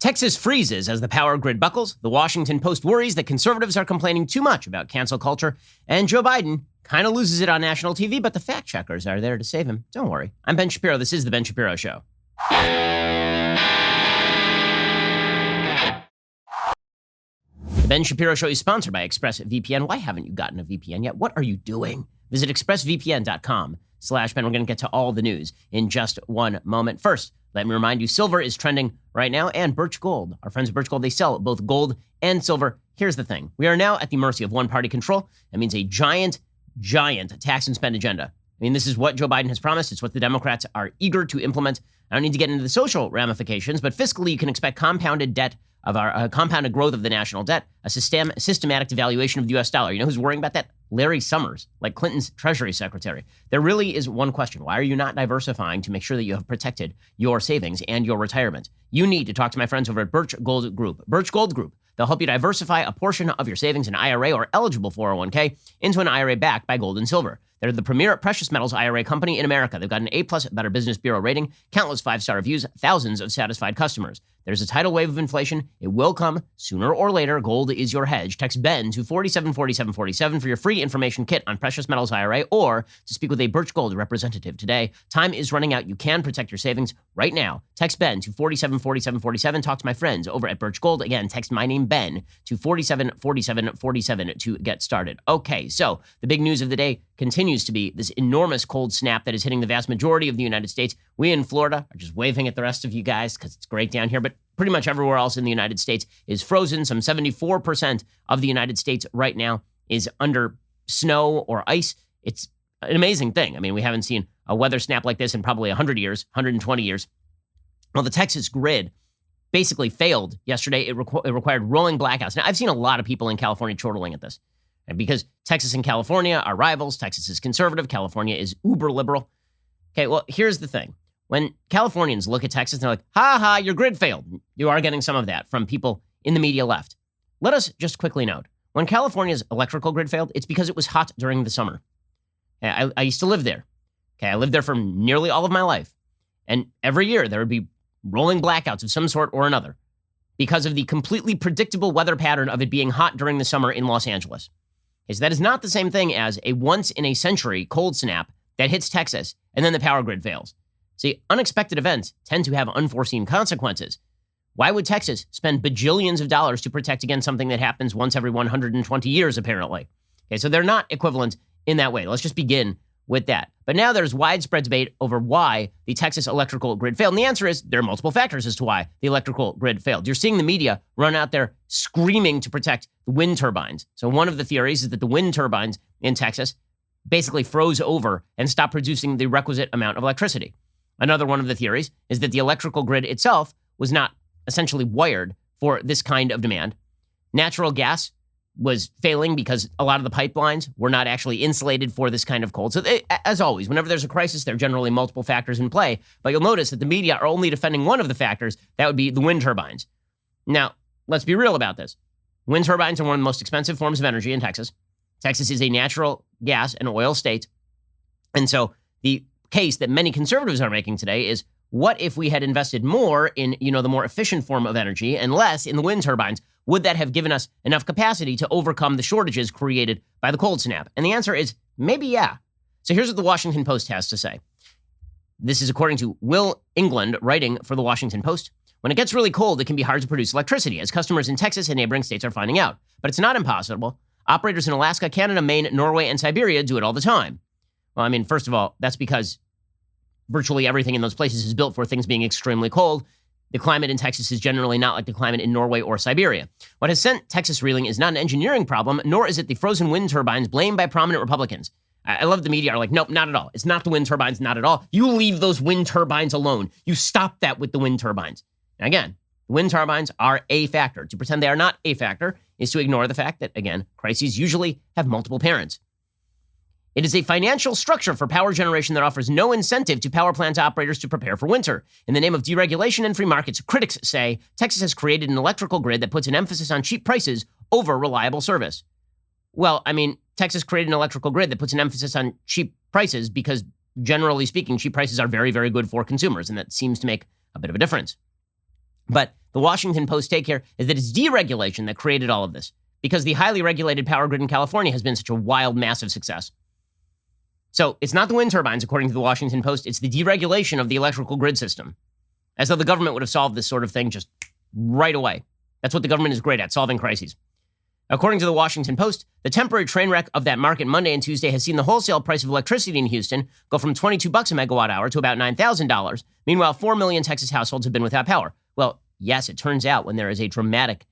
Texas freezes as the power grid buckles. The Washington Post worries that conservatives are complaining too much about cancel culture. And Joe Biden kind of loses it on national TV, but the fact checkers are there to save him. Don't worry. I'm Ben Shapiro. This is The Ben Shapiro Show. The Ben Shapiro Show is sponsored by ExpressVPN. Why haven't you gotten a VPN yet? What are you doing? Visit expressvpn.com/Ben. We're going to get to all the news in just one moment. First, let me remind you, silver is trending right now, and Birch Gold. Our friends at Birch Gold, they sell both gold and silver. Here's the thing. We are now at the mercy of one-party control. That means a giant tax and spend agenda. I mean, this is what Joe Biden has promised. It's what the Democrats are eager to implement. I don't need to get into the social ramifications, but fiscally, you can expect compounded growth of the national debt, a systematic devaluation of the U.S. dollar. You know who's worrying about that? Larry Summers, like Clinton's Treasury Secretary. There really is one question. Why are you not diversifying to make sure that you have protected your savings and your retirement? You need to talk to my friends over at Birch Gold Group. Birch Gold Group. They'll help you diversify a portion of your savings in IRA or eligible 401k into an IRA backed by gold and silver. They're the premier precious metals IRA company in America. They've got an A+ Better Business Bureau rating, countless 5-star reviews, thousands of satisfied customers. There's a tidal wave of inflation. It will come sooner or later. Gold is your hedge. Text BEN to 474747 for your free information kit on precious metals IRA or to speak with a Birch Gold representative today. Time is running out. You can protect your savings right now. Text BEN to 474747. Talk to my friends over at Birch Gold. Again, text my name BEN to 474747 to get started. Okay, so the big news of the day continues to be this enormous cold snap that is hitting the vast majority of the United States. We in Florida are just waving at the rest of you guys because it's great down here, but pretty much everywhere else in the United States is frozen. Some 74% of the United States right now is under snow or ice. It's an amazing thing. I mean, we haven't seen a weather snap like this in probably 100 years, 120 years. Well, the Texas grid basically failed yesterday. It required rolling blackouts. Now, I've seen a lot of people in California chortling at this. And because Texas and California are rivals, Texas is conservative, California is uber liberal. Okay, well, here's the thing. When Californians look at Texas, they're like, ha, your grid failed. You are getting some of that from people in the media left. Let us just quickly note, when California's electrical grid failed, it's because it was hot during the summer. I used to live there. Okay, I lived there for nearly all of my life. And every year there would be rolling blackouts of some sort or another because of the completely predictable weather pattern of it being hot during the summer in Los Angeles. Okay, so that is not the same thing as a once-in-a-century cold snap that hits Texas and then the power grid fails. See, unexpected events tend to have unforeseen consequences. Why would Texas spend bajillions of dollars to protect against something that happens once every 120 years, apparently? Okay, so they're not equivalent in that way. Let's just begin with that. But now there's widespread debate over why the Texas electrical grid failed. And the answer is there are multiple factors as to why the electrical grid failed. You're seeing the media run out there screaming to protect the wind turbines. So one of the theories is that the wind turbines in Texas basically froze over and stopped producing the requisite amount of electricity. Another one of the theories is that the electrical grid itself was not essentially wired for this kind of demand. Natural gas was failing because a lot of the pipelines were not actually insulated for this kind of cold. So as always, whenever there's a crisis, there are generally multiple factors in play. But you'll notice that the media are only defending one of the factors. That would be the wind turbines. Now, let's be real about this. Wind turbines are one of the most expensive forms of energy in Texas. Texas is a natural gas and oil state. And so the case that many conservatives are making today is, what if we had invested more in, the more efficient form of energy and less in the wind turbines? Would that have given us enough capacity to overcome the shortages created by the cold snap? And the answer is maybe yeah. So here's what the Washington Post has to say. This is according to Will England, writing for the Washington Post. When it gets really cold, it can be hard to produce electricity, as customers in Texas and neighboring states are finding out. But it's not impossible. Operators in Alaska, Canada, Maine, Norway, and Siberia do it all the time. Well, I mean, first of all, that's because virtually everything in those places is built for things being extremely cold. The climate in Texas is generally not like the climate in Norway or Siberia. What has sent Texas reeling is not an engineering problem, nor is it the frozen wind turbines blamed by prominent Republicans. I love the media are like, nope, not at all. It's not the wind turbines, not at all. You leave those wind turbines alone. You stop that with the wind turbines. And again, wind turbines are a factor. To pretend they are not a factor is to ignore the fact that, again, crises usually have multiple parents. It is a financial structure for power generation that offers no incentive to power plant operators to prepare for winter. In the name of deregulation and free markets, critics say Texas has created an electrical grid that puts an emphasis on cheap prices over reliable service. Well, I mean, Texas created an electrical grid that puts an emphasis on cheap prices because, generally speaking, cheap prices are very, very good for consumers, and that seems to make a bit of a difference. But The Washington Post take here is that it's deregulation that created all of this because the highly regulated power grid in California has been such a wild, massive success. So it's not the wind turbines, according to the Washington Post. It's the deregulation of the electrical grid system. As though the government would have solved this sort of thing just right away. That's what the government is great at, solving crises. According to the Washington Post, the temporary train wreck of that market Monday and Tuesday has seen the wholesale price of electricity in Houston go from $22 a megawatt hour to about $9,000. Meanwhile, 4 million Texas households have been without power. Well, yes, it turns out when there is a dramatic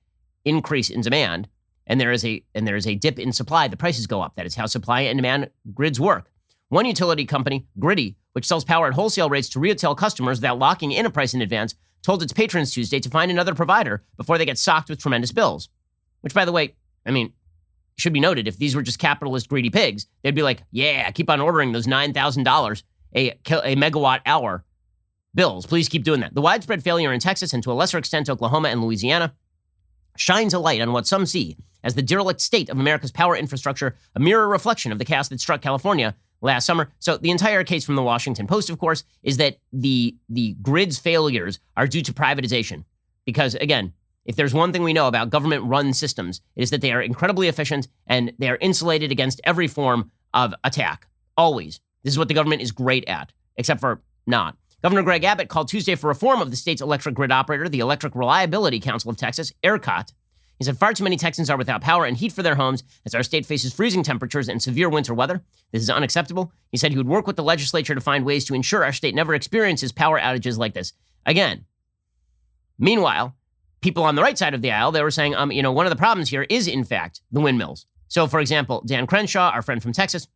increase in demand and there is a dip in supply, the prices go up. That is how supply and demand grids work. One utility company, Griddy, which sells power at wholesale rates to retail customers without locking in a price in advance, told its patrons Tuesday to find another provider before they get socked with tremendous bills. Which, by the way, I mean, should be noted, if these were just capitalist greedy pigs, they'd be like, yeah, keep on ordering those $9,000 a megawatt hour bills. Please keep doing that. The widespread failure in Texas and to a lesser extent Oklahoma and Louisiana shines a light on what some see as the derelict state of America's power infrastructure, a mirror reflection of the chaos that struck California last summer. So the entire case from the Washington Post, of course, is that the grid's failures are due to privatization. Because, again, if there's one thing we know about government-run systems, it is that they are incredibly efficient and they are insulated against every form of attack. Always. This is what the government is great at, except for not. Governor Greg Abbott called Tuesday for reform of the state's electric grid operator, the Electric Reliability Council of Texas, ERCOT. He said far too many Texans are without power and heat for their homes as our state faces freezing temperatures and severe winter weather. This is unacceptable. He said he would work with the legislature to find ways to ensure our state never experiences power outages like this again. Meanwhile, people on the right side of the aisle, they were saying, one of the problems here is, in fact, the windmills. So, for example, Dan Crenshaw, our friend from Texas,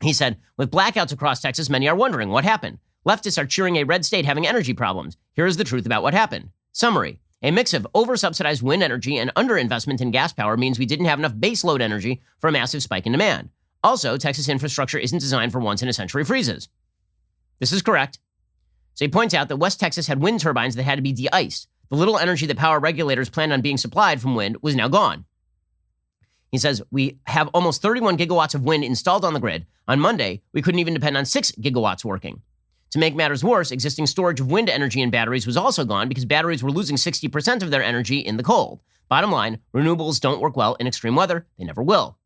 he said, with blackouts across Texas, many are wondering what happened. Leftists are cheering a red state having energy problems. Here is the truth about what happened. Summary. A mix of over-subsidized wind energy and underinvestment in gas power means we didn't have enough baseload energy for a massive spike in demand. Also, Texas infrastructure isn't designed for once-in-a-century freezes. This is correct. So he points out that West Texas had wind turbines that had to be de-iced. The little energy that power regulators planned on being supplied from wind was now gone. He says, we have almost 31 gigawatts of wind installed on the grid. On Monday, we couldn't even depend on 6 gigawatts working. To make matters worse, existing storage of wind energy in batteries was also gone because batteries were losing 60% of their energy in the cold. Bottom line, renewables don't work well in extreme weather. They never will.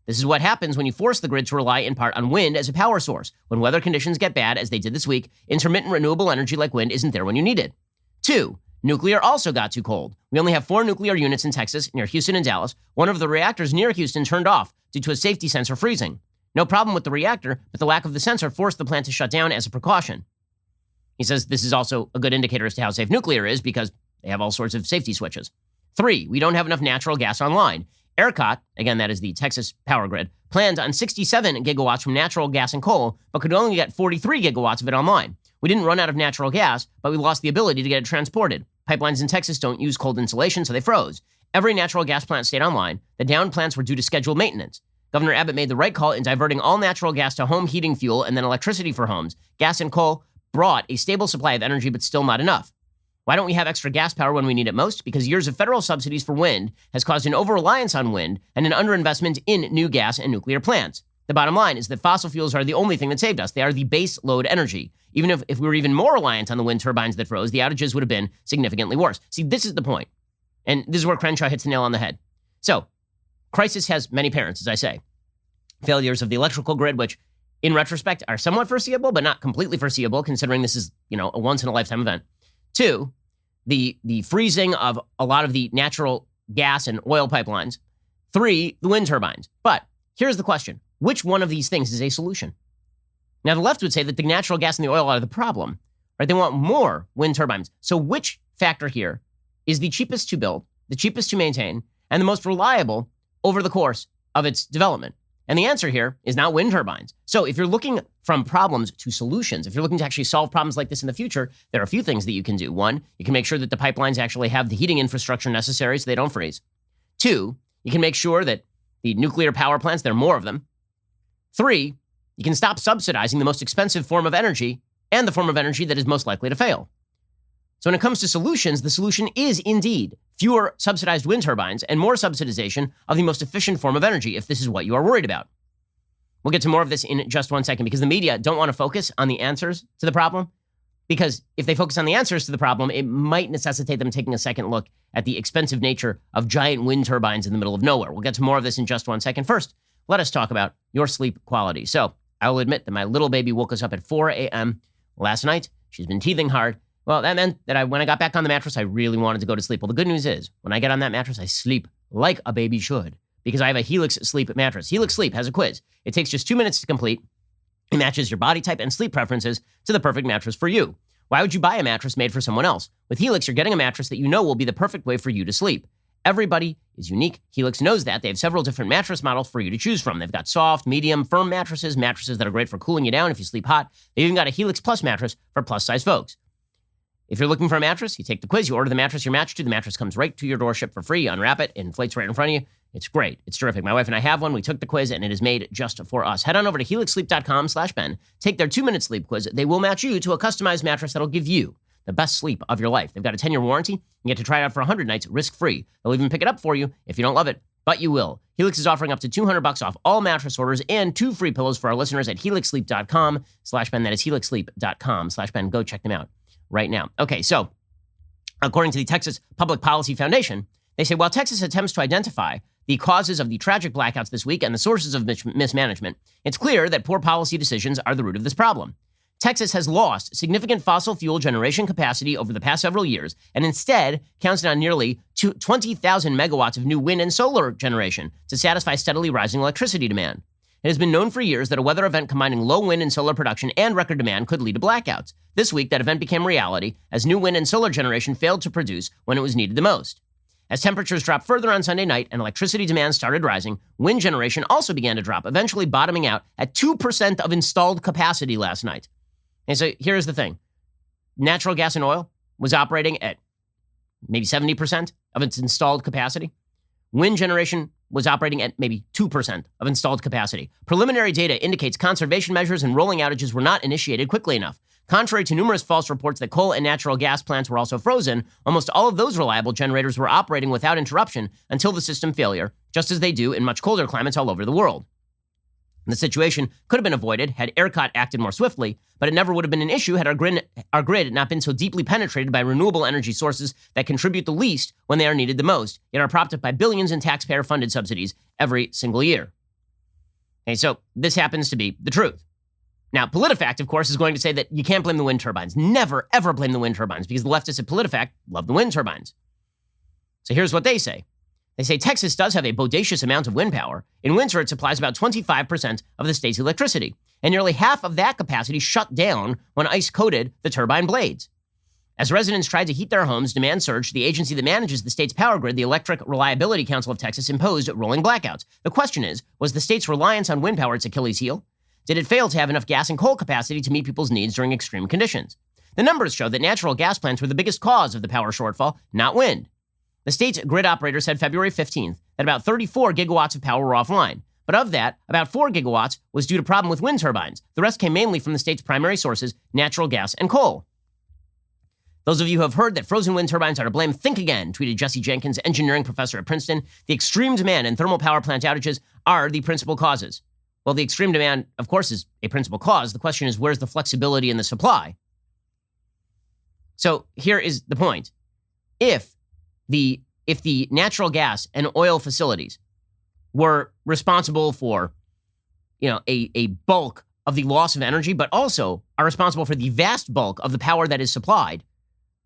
This is what happens when you force the grid to rely in part on wind as a power source. When weather conditions get bad, as they did this week, intermittent renewable energy like wind isn't there when you need it. 2, nuclear also got too cold. We only have 4 nuclear units in Texas, near Houston and Dallas. One of the reactors near Houston turned off due to a safety sensor freezing. No problem with the reactor, but the lack of the sensor forced the plant to shut down as a precaution. He says this is also a good indicator as to how safe nuclear is because they have all sorts of safety switches. 3, we don't have enough natural gas online. ERCOT, again, that is the Texas power grid, planned on 67 gigawatts from natural gas and coal, but could only get 43 gigawatts of it online. We didn't run out of natural gas, but we lost the ability to get it transported. Pipelines in Texas don't use cold insulation, so they froze. Every natural gas plant stayed online. The downed plants were due to scheduled maintenance. Governor Abbott made the right call in diverting all natural gas to home heating fuel and then electricity for homes. Gas and coal brought a stable supply of energy, but still not enough. Why don't we have extra gas power when we need it most? Because years of federal subsidies for wind has caused an over-reliance on wind and an underinvestment in new gas and nuclear plants. The bottom line is that fossil fuels are the only thing that saved us. They are the base load energy. Even if we were even more reliant on the wind turbines that froze, the outages would have been significantly worse. See, this is the point. And this is where Crenshaw hits the nail on the head. So, crisis has many parents, as I say. Failures of the electrical grid, which in retrospect are somewhat foreseeable, but not completely foreseeable, considering this is, a once-in-a-lifetime event. 2, the freezing of a lot of the natural gas and oil pipelines. 3, the wind turbines. But here's the question. Which one of these things is a solution? Now, the left would say that the natural gas and the oil are the problem, right? They want more wind turbines. So which factor here is the cheapest to build, the cheapest to maintain, and the most reliable over the course of its development? And the answer here is not wind turbines. So if you're looking from problems to solutions, if you're looking to actually solve problems like this in the future, there are a few things that you can do. 1, you can make sure that the pipelines actually have the heating infrastructure necessary so they don't freeze. 2, you can make sure that the nuclear power plants, there are more of them. 3, you can stop subsidizing the most expensive form of energy and the form of energy that is most likely to fail. So when it comes to solutions, the solution is indeed fewer subsidized wind turbines and more subsidization of the most efficient form of energy, if this is what you are worried about. We'll get to more of this in just one second because the media don't want to focus on the answers to the problem, Because if they focus on the answers to the problem, it might necessitate them taking a second look at the expensive nature of giant wind turbines in the middle of nowhere. We'll get to more of this in just 1 second. First, let us talk about your sleep quality. So I will admit that my little baby woke us up at 4 a.m. last night. She's been teething hard. Well, that meant that when I got back on the mattress, I really wanted to go to sleep. Well, the good news is when I get on that mattress, I sleep like a baby should because I have a Helix Sleep mattress. Helix Sleep has a quiz. It takes just 2 minutes to complete. It matches your body type and sleep preferences to the perfect mattress for you. Why would you buy a mattress made for someone else? With Helix, you're getting a mattress that you know will be the perfect way for you to sleep. Everybody is unique. Helix knows that. They have several different mattress models for you to choose from. They've got soft, medium, firm mattresses, mattresses that are great for cooling you down if you sleep hot. They've even got a Helix Plus mattress for plus-size folks. If you're looking for a mattress, you take the quiz, you order the mattress you're matched to. The mattress comes right to your door, shipped for free. You unwrap it, it inflates right in front of you. It's great. It's terrific. My wife and I have one. We took the quiz, and it is made just for us. Head on over to helixsleep.com/Ben. Take their 2-minute sleep quiz. They will match you to a customized mattress that'll give you the best sleep of your life. They've got a 10-year warranty. You get to try it out for 100 nights risk-free. They'll even pick it up for you if you don't love it, but you will. Helix is offering up to $200 off all mattress orders and 2 free pillows for our listeners at helixsleep.com/Ben. That is helixsleep.com/Ben. Go check them out right now. Okay, so according to the Texas Public Policy Foundation, they say while Texas attempts to identify the causes of the tragic blackouts this week and the sources of mismanagement, it's clear that poor policy decisions are the root of this problem. Texas has lost significant fossil fuel generation capacity over the past several years and instead counted on nearly 20,000 megawatts of new wind and solar generation to satisfy steadily rising electricity demand. It has been known for years that a weather event combining low wind and solar production and record demand could lead to blackouts. This week, that event became reality as new wind and solar generation failed to produce when it was needed the most. As temperatures dropped further on Sunday night and electricity demand started rising, wind generation also began to drop, eventually bottoming out at 2% of installed capacity last night. And so here's the thing. Natural gas and oil was operating at maybe 70% of its installed capacity. Wind generation was operating at maybe 2% of installed capacity. Preliminary data indicates conservation measures and rolling outages were not initiated quickly enough. Contrary to numerous false reports that coal and natural gas plants were also frozen, almost all of those reliable generators were operating without interruption until the system failure, just as they do in much colder climates all over the world. The situation could have been avoided had ERCOT acted more swiftly, but it never would have been an issue had our grid not been so deeply penetrated by renewable energy sources that contribute the least when they are needed the most, yet are propped up by billions in taxpayer-funded subsidies every single year. Okay, so this happens to be the truth. Now, PolitiFact, of course, is going to say that you can't blame the wind turbines. Never, ever blame the wind turbines because the leftists at PolitiFact love the wind turbines. So here's what they say. They say Texas does have a bodacious amount of wind power. In winter, it supplies about 25% of the state's electricity, and nearly half of that capacity shut down when ice coated the turbine blades. As residents tried to heat their homes, demand surged. The agency that manages the state's power grid, the Electric Reliability Council of Texas, imposed rolling blackouts. The question is, was the state's reliance on wind power its Achilles heel? Did it fail to have enough gas and coal capacity to meet people's needs during extreme conditions? The numbers show that natural gas plants were the biggest cause of the power shortfall, not wind. The state's grid operator said February 15th that about 34 gigawatts of power were offline. But of that, about 4 gigawatts was due to problem with wind turbines. The rest came mainly from the state's primary sources, natural gas and coal. Those of you who have heard that frozen wind turbines are to blame, think again, tweeted Jesse Jenkins, engineering professor at Princeton. The extreme demand and thermal power plant outages are the principal causes. Well, the extreme demand, of course, is a principal cause. The question is, where's the flexibility in the supply? So here is the point. If the natural gas and oil facilities were responsible for, a bulk of the loss of energy, but also are responsible for the vast bulk of the power that is supplied,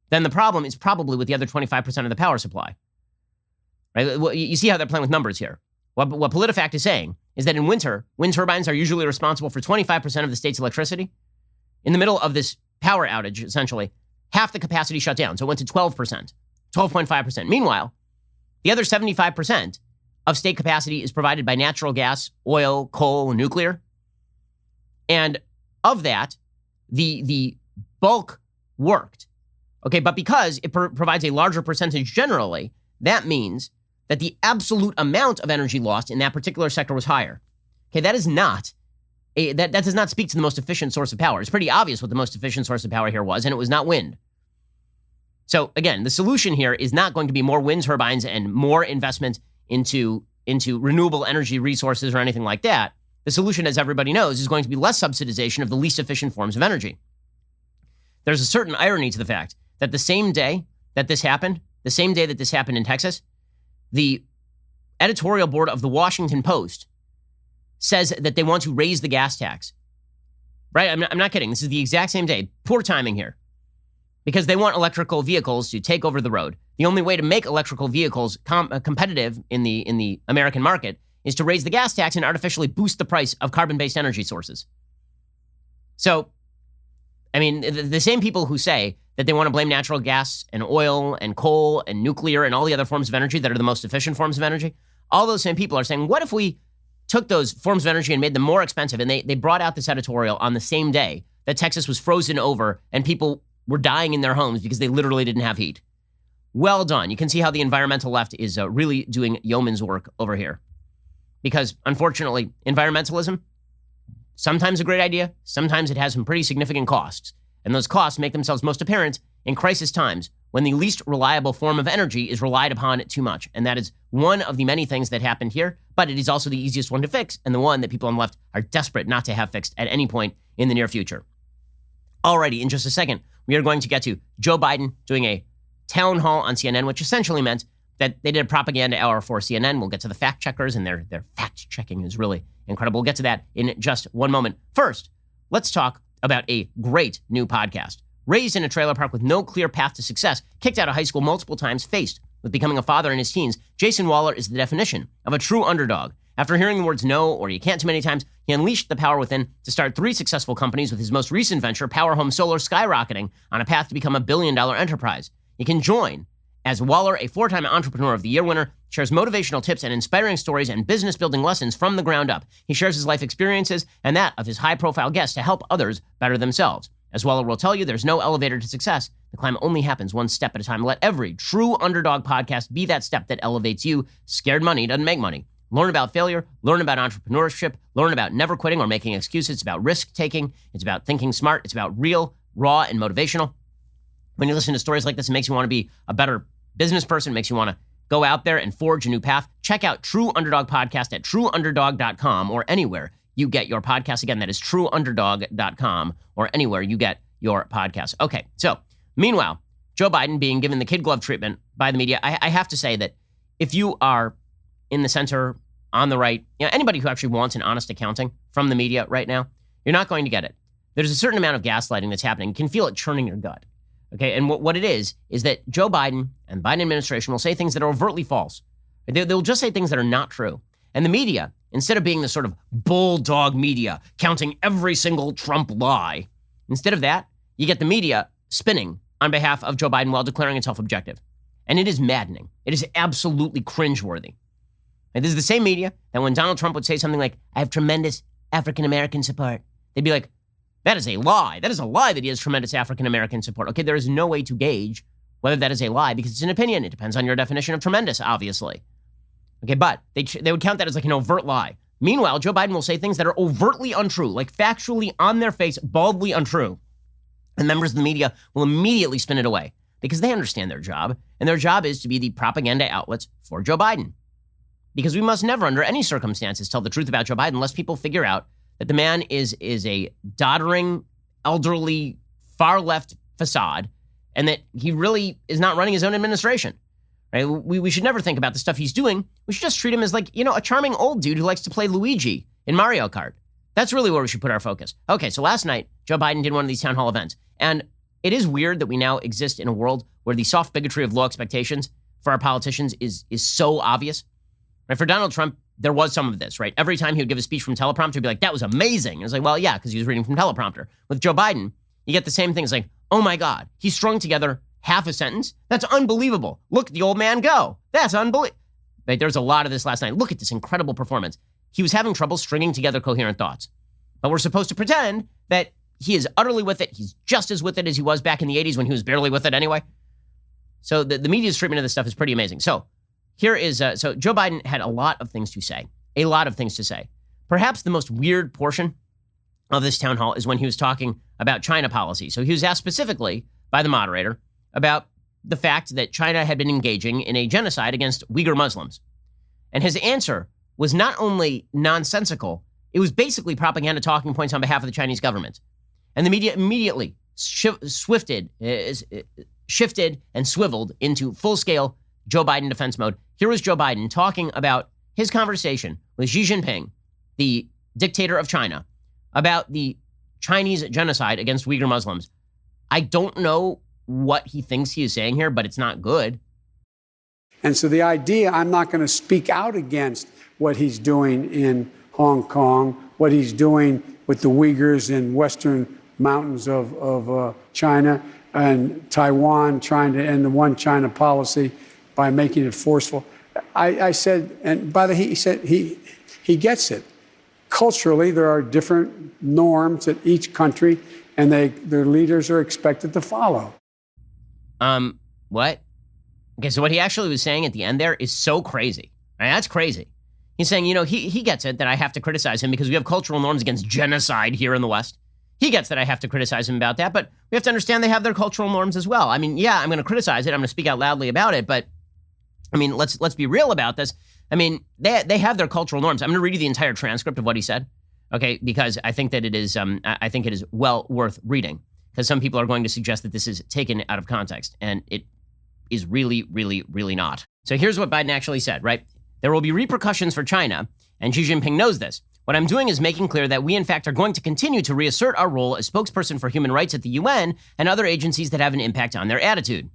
then the problem is probably with the other 25% of the power supply. Right? You see how they're playing with numbers here. What PolitiFact is saying is that in winter, wind turbines are usually responsible for 25% of the state's electricity. In the middle of this power outage, essentially, half the capacity shut down, so it went to 12%. 12.5%. Meanwhile, the other 75% of state capacity is provided by natural gas, oil, coal, nuclear. And of that, the bulk worked. Okay, but because it provides a larger percentage generally, that means that the absolute amount of energy lost in that particular sector was higher. Okay, that is not that does not speak to the most efficient source of power. It's pretty obvious what the most efficient source of power here was, and it was not wind. So again, the solution here is not going to be more wind turbines and more investment into renewable energy resources or anything like that. The solution, as everybody knows, is going to be less subsidization of the least efficient forms of energy. there's a certain irony to the fact that the same day that this happened in Texas, the editorial board of the Washington Post says that they want to raise the gas tax. Right? I'm not kidding. This is the exact same day. Poor timing here. Because they want electrical vehicles to take over the road. The only way to make electrical vehicles competitive in the American market is to raise the gas tax and artificially boost the price of carbon-based energy sources. So, I mean, the same people who say that they want to blame natural gas and oil and coal and nuclear and all the other forms of energy that are the most efficient forms of energy, all those same people are saying, what if we took those forms of energy and made them more expensive? And they brought out this editorial on the same day that Texas was frozen over and people were dying in their homes because they literally didn't have heat. Well done. You can see how the environmental left is really doing yeoman's work over here. Because, unfortunately, environmentalism, sometimes a great idea, sometimes it has some pretty significant costs. And those costs make themselves most apparent in crisis times when the least reliable form of energy is relied upon too much. And that is one of the many things that happened here, but it is also the easiest one to fix and the one that people on the left are desperate not to have fixed at any point in the near future. Alrighty, in just a second, we are going to get to Joe Biden doing a town hall on CNN, which essentially meant that they did a propaganda hour for CNN. We'll get to the fact checkers, and their fact checking is really incredible. We'll get to that in just one moment. First, let's talk about a great new podcast. Raised in a trailer park with no clear path to success, kicked out of high school multiple times, faced with becoming a father in his teens, Jason Waller is the definition of a true underdog. After hearing the words no or you can't too many times, he unleashed the power within to start 3 successful companies, with his most recent venture, Power Home Solar, skyrocketing on a path to become a billion-dollar enterprise. You can join as Waller, a 4-time Entrepreneur of the Year winner, shares motivational tips and inspiring stories and business-building lessons from the ground up. He shares his life experiences and that of his high-profile guests to help others better themselves. As Waller will tell you, there's no elevator to success. The climb only happens one step at a time. Let every true underdog podcast be that step that elevates you. Scared money doesn't make money. Learn about failure, learn about entrepreneurship, learn about never quitting or making excuses. It's about risk-taking. It's about thinking smart. It's about real, raw, and motivational. When you listen to stories like this, it makes you want to be a better business person. It makes you want to go out there and forge a new path. Check out True Underdog Podcast at trueunderdog.com or anywhere you get your podcast. Again, that is trueunderdog.com or anywhere you get your podcast. Okay, so meanwhile, Joe Biden being given the kid glove treatment by the media, I have to say that if you are in the center, on the right, anybody who actually wants an honest accounting from the media right now, you're not going to get it. There's a certain amount of gaslighting that's happening. You can feel it churning your gut. Okay, and what it is that Joe Biden and the Biden administration will say things that are overtly false. They'll just say things that are not true. And the media, instead of being the sort of bulldog media counting every single Trump lie, instead of that, you get the media spinning on behalf of Joe Biden while declaring itself objective. And it is maddening. It is absolutely cringeworthy. And this is the same media that when Donald Trump would say something like, I have tremendous African-American support, they'd be like, that is a lie. That is a lie that he has tremendous African-American support. Okay, there is no way to gauge whether that is a lie because it's an opinion. It depends on your definition of tremendous, obviously. Okay, but they would count that as like an overt lie. Meanwhile, Joe Biden will say things that are overtly untrue, like factually on their face, baldly untrue. And members of the media will immediately spin it away because they understand their job, and their job is to be the propaganda outlets for Joe Biden. Because we must never, under any circumstances, tell the truth about Joe Biden unless people figure out that the man is a doddering, elderly, far-left facade, and that he really is not running his own administration. Right? We should never think about the stuff he's doing. We should just treat him as like, a charming old dude who likes to play Luigi in Mario Kart. That's really where we should put our focus. Okay, so last night, Joe Biden did one of these town hall events. And it is weird that we now exist in a world where the soft bigotry of low expectations for our politicians is so obvious. Right? For Donald Trump, there was some of this, right? Every time he would give a speech from teleprompter, he'd be like, that was amazing. And it's like, well, yeah, because he was reading from teleprompter. With Joe Biden, you get the same thing. It's like, oh my God, he strung together half a sentence? That's unbelievable. Look at the old man go. That's unbelievable. Right? There was a lot of this last night. Look at this incredible performance. He was having trouble stringing together coherent thoughts. But we're supposed to pretend that he is utterly with it. He's just as with it as he was back in the 80s when he was barely with it anyway. So the media's treatment of this stuff is pretty amazing. So here is, so Joe Biden had a lot of things to say. A lot of things to say. Perhaps the most weird portion of this town hall is when he was talking about China policy. So he was asked specifically by the moderator about the fact that China had been engaging in a genocide against Uyghur Muslims. And his answer was not only nonsensical, it was basically propaganda talking points on behalf of the Chinese government. And the media immediately shifted and swiveled into full-scale Joe Biden defense mode. Here was Joe Biden talking about his conversation with Xi Jinping, the dictator of China, about the Chinese genocide against Uyghur Muslims. I don't know what he thinks he is saying here, but it's not good. And so the idea, I'm not going to speak out against what he's doing in Hong Kong, what he's doing with the Uyghurs in western mountains of China, and Taiwan trying to end the one China policy by making it forceful. I said, and by the he said he gets it. Culturally, there are different norms at each country, and their leaders are expected to follow. What? Okay, so what he actually was saying at the end there is so crazy. Right? That's crazy. He's saying, he gets it that I have to criticize him because we have cultural norms against genocide here in the West. He gets that I have to criticize him about that, but we have to understand they have their cultural norms as well. I mean, yeah, I'm going to criticize it. I'm going to speak out loudly about it, but I mean, let's be real about this. I mean, they have their cultural norms. I'm going to read you the entire transcript of what he said, okay? Because I think that it is well worth reading, because some people are going to suggest that this is taken out of context, and it is really, really, really not. So here's what Biden actually said, right? There will be repercussions for China, and Xi Jinping knows this. What I'm doing is making clear that we, in fact, are going to continue to reassert our role as spokesperson for human rights at the UN and other agencies that have an impact on their attitude.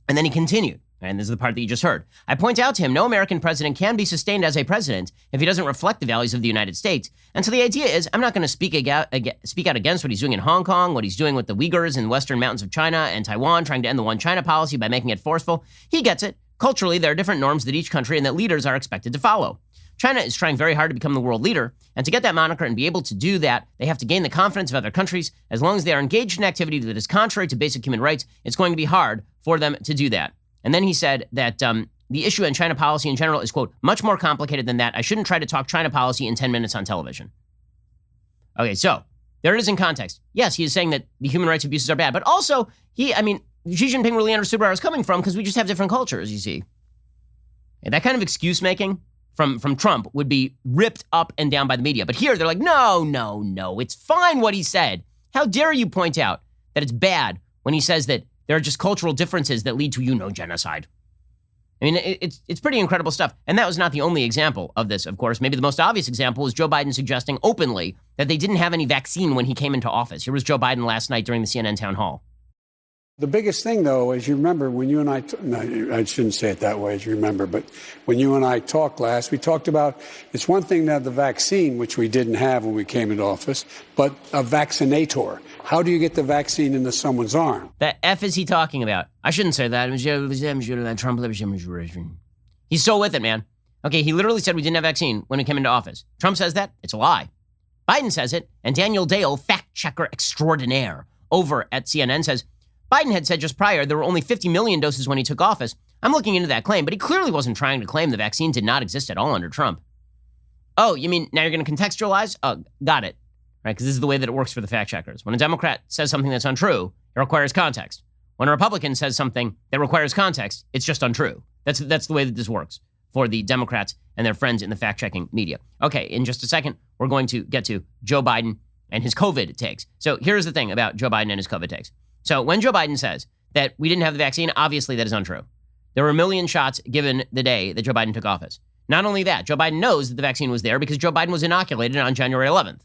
And then he continued, and this is the part that you just heard. I point out to him, no American president can be sustained as a president if he doesn't reflect the values of the United States. And so the idea is, I'm not going to speak out against what he's doing in Hong Kong, what he's doing with the Uyghurs in the western mountains of China and Taiwan, trying to end the one China policy by making it forceful. He gets it. Culturally, there are different norms that each country and that leaders are expected to follow. China is trying very hard to become the world leader, and to get that moniker and be able to do that, they have to gain the confidence of other countries. As long as they are engaged in activity that is contrary to basic human rights, it's going to be hard for them to do that. And then he said that the issue in China policy in general is, quote, much more complicated than that. I shouldn't try to talk China policy in 10 minutes on television. Okay, so there it is in context. Yes, he is saying that the human rights abuses are bad, but also Xi Jinping really understood where I was coming from because we just have different cultures, you see. And that kind of excuse making from Trump would be ripped up and down by the media. But here they're like, no, it's fine what he said. How dare you point out that it's bad when he says that there are just cultural differences that lead to, genocide. I mean, it's pretty incredible stuff. And that was not the only example of this, of course. Maybe the most obvious example is Joe Biden suggesting openly that they didn't have any vaccine when he came into office. Here was Joe Biden last night during the CNN town hall. The biggest thing, though, as you remember, when you and I shouldn't say it that way, as you remember, but when you and I talked last, we talked about it's one thing to have the vaccine, which we didn't have when we came into office, but a vaccinator. How do you get the vaccine into someone's arm? The F is he talking about? I shouldn't say that. He's so with it, man. Okay, he literally said we didn't have vaccine when we came into office. Trump says that. It's a lie. Biden says it, and Daniel Dale, fact checker extraordinaire, over at CNN says, Biden had said just prior there were only 50 million doses when he took office. I'm looking into that claim, but he clearly wasn't trying to claim the vaccine did not exist at all under Trump. Oh, you mean now you're going to contextualize? Oh, got it. Right, because this is the way that it works for the fact checkers. When a Democrat says something that's untrue, it requires context. When a Republican says something that requires context, it's just untrue. That's the way that this works for the Democrats and their friends in the fact-checking media. Okay, in just a second, we're going to get to Joe Biden and his COVID takes. So here's the thing about Joe Biden and his COVID takes. So when Joe Biden says that we didn't have the vaccine, obviously that is untrue. There were 1 million shots given the day that Joe Biden took office. Not only that, Joe Biden knows that the vaccine was there because Joe Biden was inoculated on January 11th.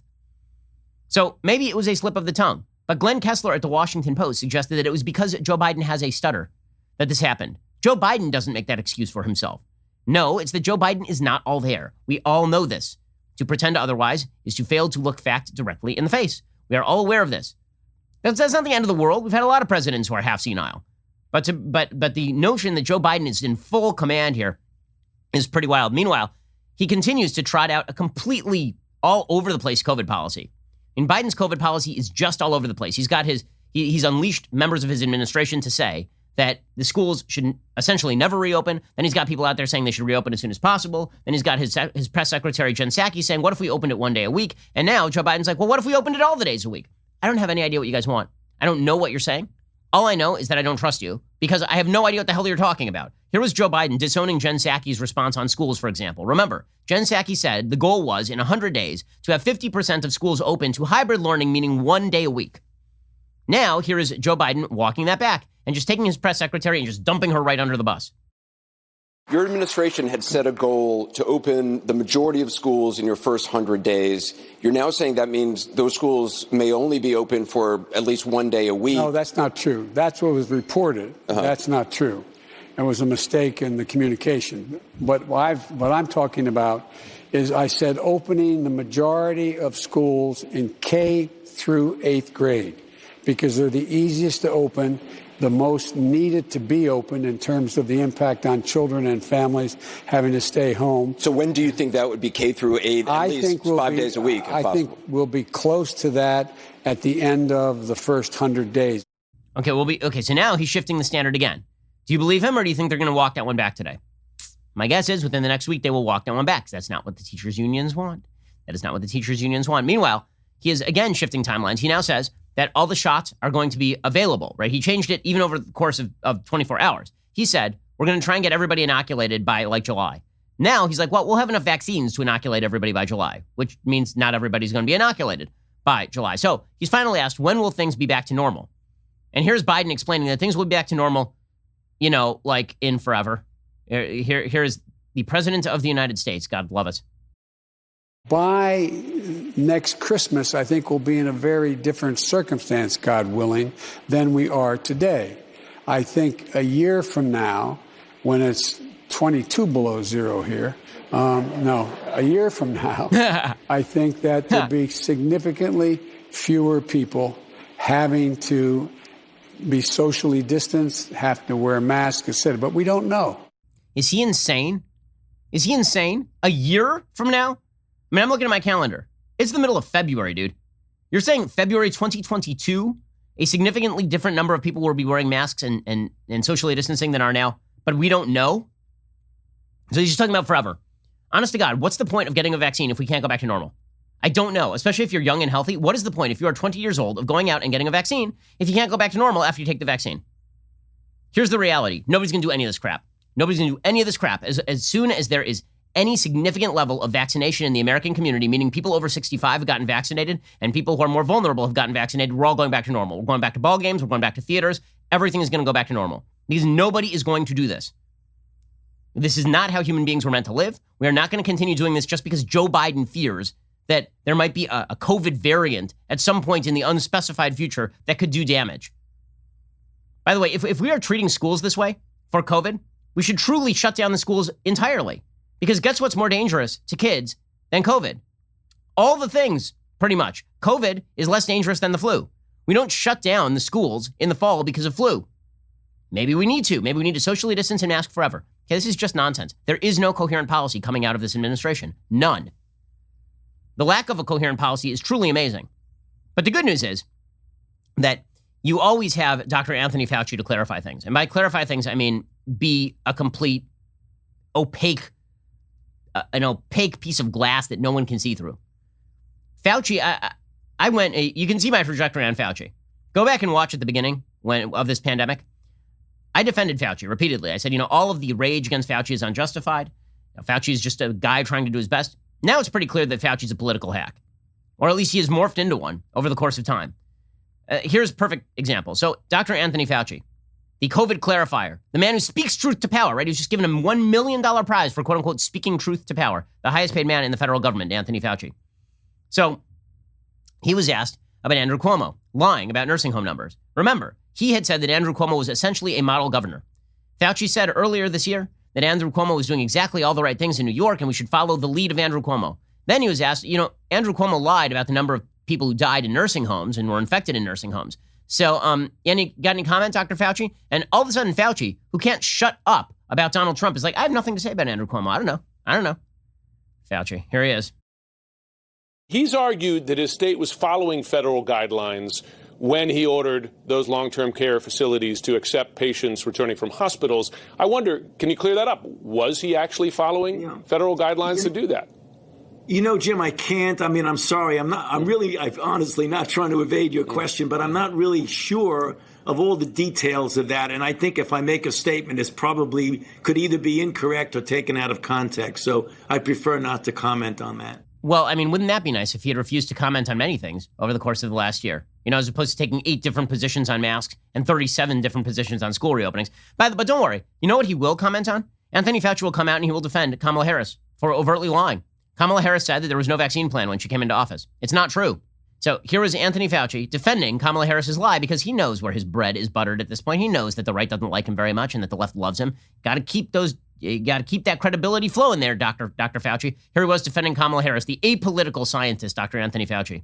So maybe it was a slip of the tongue, but Glenn Kessler at the Washington Post suggested that it was because Joe Biden has a stutter that this happened. Joe Biden doesn't make that excuse for himself. No, it's that Joe Biden is not all there. We all know this. To pretend otherwise is to fail to look fact directly in the face. We are all aware of this. That's not the end of the world. We've had a lot of presidents who are half senile. But the notion that Joe Biden is in full command here is pretty wild. Meanwhile, he continues to trot out a completely all over the place COVID policy. And Biden's COVID policy is just all over the place. He's unleashed members of his administration to say that the schools should essentially never reopen. Then he's got people out there saying they should reopen as soon as possible. Then he's got his press secretary, Jen Psaki, saying, what if we opened it one day a week? And now Joe Biden's like, well, what if we opened it all the days a week? I don't have any idea what you guys want. I don't know what you're saying. All I know is that I don't trust you because I have no idea what the hell you're talking about. Here was Joe Biden disowning Jen Psaki's response on schools, for example. Remember, Jen Psaki said the goal was in 100 days to have 50% of schools open to hybrid learning, meaning 1 day a week. Now, here is Joe Biden walking that back and just taking his press secretary and just dumping her right under the bus. Your administration had set a goal to open the majority of schools in your first 100 days. You're now saying that means those schools may only be open for at least one day a week. No, that's not true. That's what was reported. That's not true. It was a mistake in the communication. But what I'm talking about is I said opening the majority of schools in K through 8th grade because they're the easiest to open, the most needed to be open in terms of the impact on children and families having to stay home. So when do you think that would be K through 8, at least 5 days a week, if possible? I think we'll be close to that at the end of the first 100 days. Okay, so now he's shifting the standard again. Do you believe him, or do you think they're going to walk that one back today? My guess is within the next week, they will walk that one back, because that's not what the teachers' unions want. That is not what the teachers' unions want. Meanwhile, he is again shifting timelines. He now says that all the shots are going to be available, right? He changed it even over the course of 24 hours. He said, we're going to try and get everybody inoculated by like July. Now he's like, well, we'll have enough vaccines to inoculate everybody by July, which means not everybody's going to be inoculated by July. So he's finally asked, when will things be back to normal? And here's Biden explaining that things will be back to normal, like in forever. Here is the President of the United States. God love us. By next Christmas, I think we'll be in a very different circumstance, God willing, than we are today. I think a year from now, when it's 22 below zero here, a year from now, I think that there'll be significantly fewer people having to be socially distanced, have to wear masks, etc. But we don't know. Is he insane? Is he insane? A year from now? I mean, I'm looking at my calendar. It's the middle of February, dude. You're saying February 2022, a significantly different number of people will be wearing masks and socially distancing than are now, but we don't know? So he's just talking about forever. Honest to God, what's the point of getting a vaccine if we can't go back to normal? I don't know, especially if you're young and healthy. What is the point if you are 20 years old of going out and getting a vaccine if you can't go back to normal after you take the vaccine? Here's the reality. Nobody's going to do any of this crap. Nobody's going to do any of this crap. As soon as there is any significant level of vaccination in the American community, meaning people over 65 have gotten vaccinated and people who are more vulnerable have gotten vaccinated, we're all going back to normal. We're going back to ball games. We're going back to theaters. Everything is going to go back to normal because nobody is going to do this. This is not how human beings were meant to live. We are not going to continue doing this just because Joe Biden fears that there might be a COVID variant at some point in the unspecified future that could do damage. By the way, if we are treating schools this way for COVID, we should truly shut down the schools entirely. Because guess what's more dangerous to kids than COVID? All the things, pretty much. COVID is less dangerous than the flu. We don't shut down the schools in the fall because of flu. Maybe we need to. Maybe we need to socially distance and mask forever. Okay, this is just nonsense. There is no coherent policy coming out of this administration. None. The lack of a coherent policy is truly amazing. But the good news is that you always have Dr. Anthony Fauci to clarify things. And by clarify things, I mean be a complete an opaque piece of glass that no one can see through. Fauci, I went, you can see my trajectory on Fauci. Go back and watch at the beginning of this pandemic. I defended Fauci repeatedly. I said, all of the rage against Fauci is unjustified. Fauci is just a guy trying to do his best. Now it's pretty clear that Fauci's a political hack, or at least he has morphed into one over the course of time. Here's a perfect example. So Dr. Anthony Fauci, the COVID clarifier, the man who speaks truth to power, right? He was just given a $1 million prize for quote unquote speaking truth to power, the highest paid man in the federal government, Anthony Fauci. So he was asked about Andrew Cuomo lying about nursing home numbers. Remember, he had said that Andrew Cuomo was essentially a model governor. Fauci said earlier this year that Andrew Cuomo was doing exactly all the right things in New York and we should follow the lead of Andrew Cuomo. Then he was asked, Andrew Cuomo lied about the number of people who died in nursing homes and were infected in nursing homes. So, got any comment, Dr. Fauci? And all of a sudden, Fauci, who can't shut up about Donald Trump, is like, I have nothing to say about Andrew Cuomo. I don't know. Fauci, here he is. He's argued that his state was following federal guidelines when he ordered those long-term care facilities to accept patients returning from hospitals. I wonder, can you clear that up? Was he actually following federal guidelines to do that? Jim, I can't. I mean, I'm sorry. I'm honestly not trying to evade your question, but I'm not really sure of all the details of that. And I think if I make a statement, it's probably could either be incorrect or taken out of context. So I prefer not to comment on that. Well, I mean, wouldn't that be nice if he had refused to comment on many things over the course of the last year? as opposed to taking 8 different positions on masks and 37 different positions on school reopenings. But don't worry. You know what he will comment on? Anthony Fauci will come out and he will defend Kamala Harris for overtly lying. Kamala Harris said that there was no vaccine plan when she came into office. It's not true. So here was Anthony Fauci defending Kamala Harris's lie because he knows where his bread is buttered at this point. He knows that the right doesn't like him very much and that the left loves him. You got to keep that credibility flowing there, Dr. Fauci. Here he was defending Kamala Harris, the apolitical scientist, Dr. Anthony Fauci.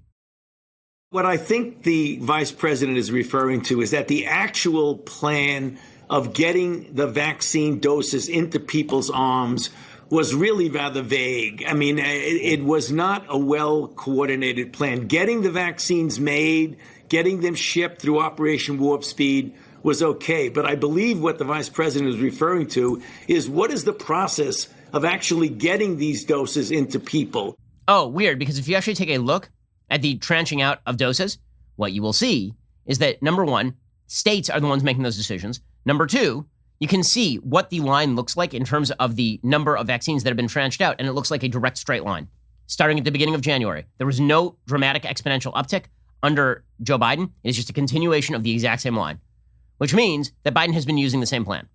What I think the vice president is referring to is that the actual plan of getting the vaccine doses into people's arms was really rather vague. I mean, it was not a well-coordinated plan. Getting the vaccines made, getting them shipped through Operation Warp Speed was okay. But I believe what the vice president is referring to is what is the process of actually getting these doses into people? Oh, weird, because if you actually take a look at the tranching out of doses, what you will see is that, number one, states are the ones making those decisions. Number two, you can see what the line looks like in terms of the number of vaccines that have been tranched out, and it looks like a direct straight line. Starting at the beginning of January, there was no dramatic exponential uptick under Joe Biden. It is just a continuation of the exact same line, which means that Biden has been using the same plan.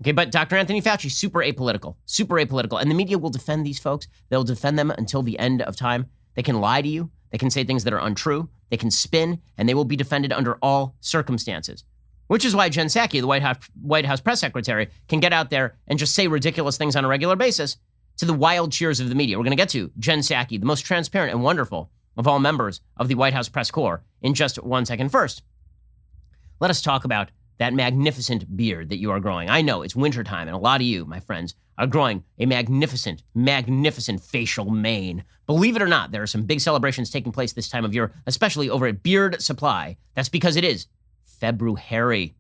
Okay, but Dr. Anthony Fauci, super apolitical, and the media will defend these folks. They'll defend them until the end of time. They can lie to you. They can say things that are untrue. They can spin, and they will be defended under all circumstances. Which is why Jen Psaki, the White House press secretary, can get out there and just say ridiculous things on a regular basis to the wild cheers of the media. We're going to get to Jen Psaki, the most transparent and wonderful of all members of the White House press corps, in just 1 second. First, let us talk about that magnificent beard that you are growing. I know it's wintertime, and a lot of you, my friends, are growing a magnificent, magnificent facial mane. Believe it or not, there are some big celebrations taking place this time of year, especially over at Beard Supply. That's because it is February.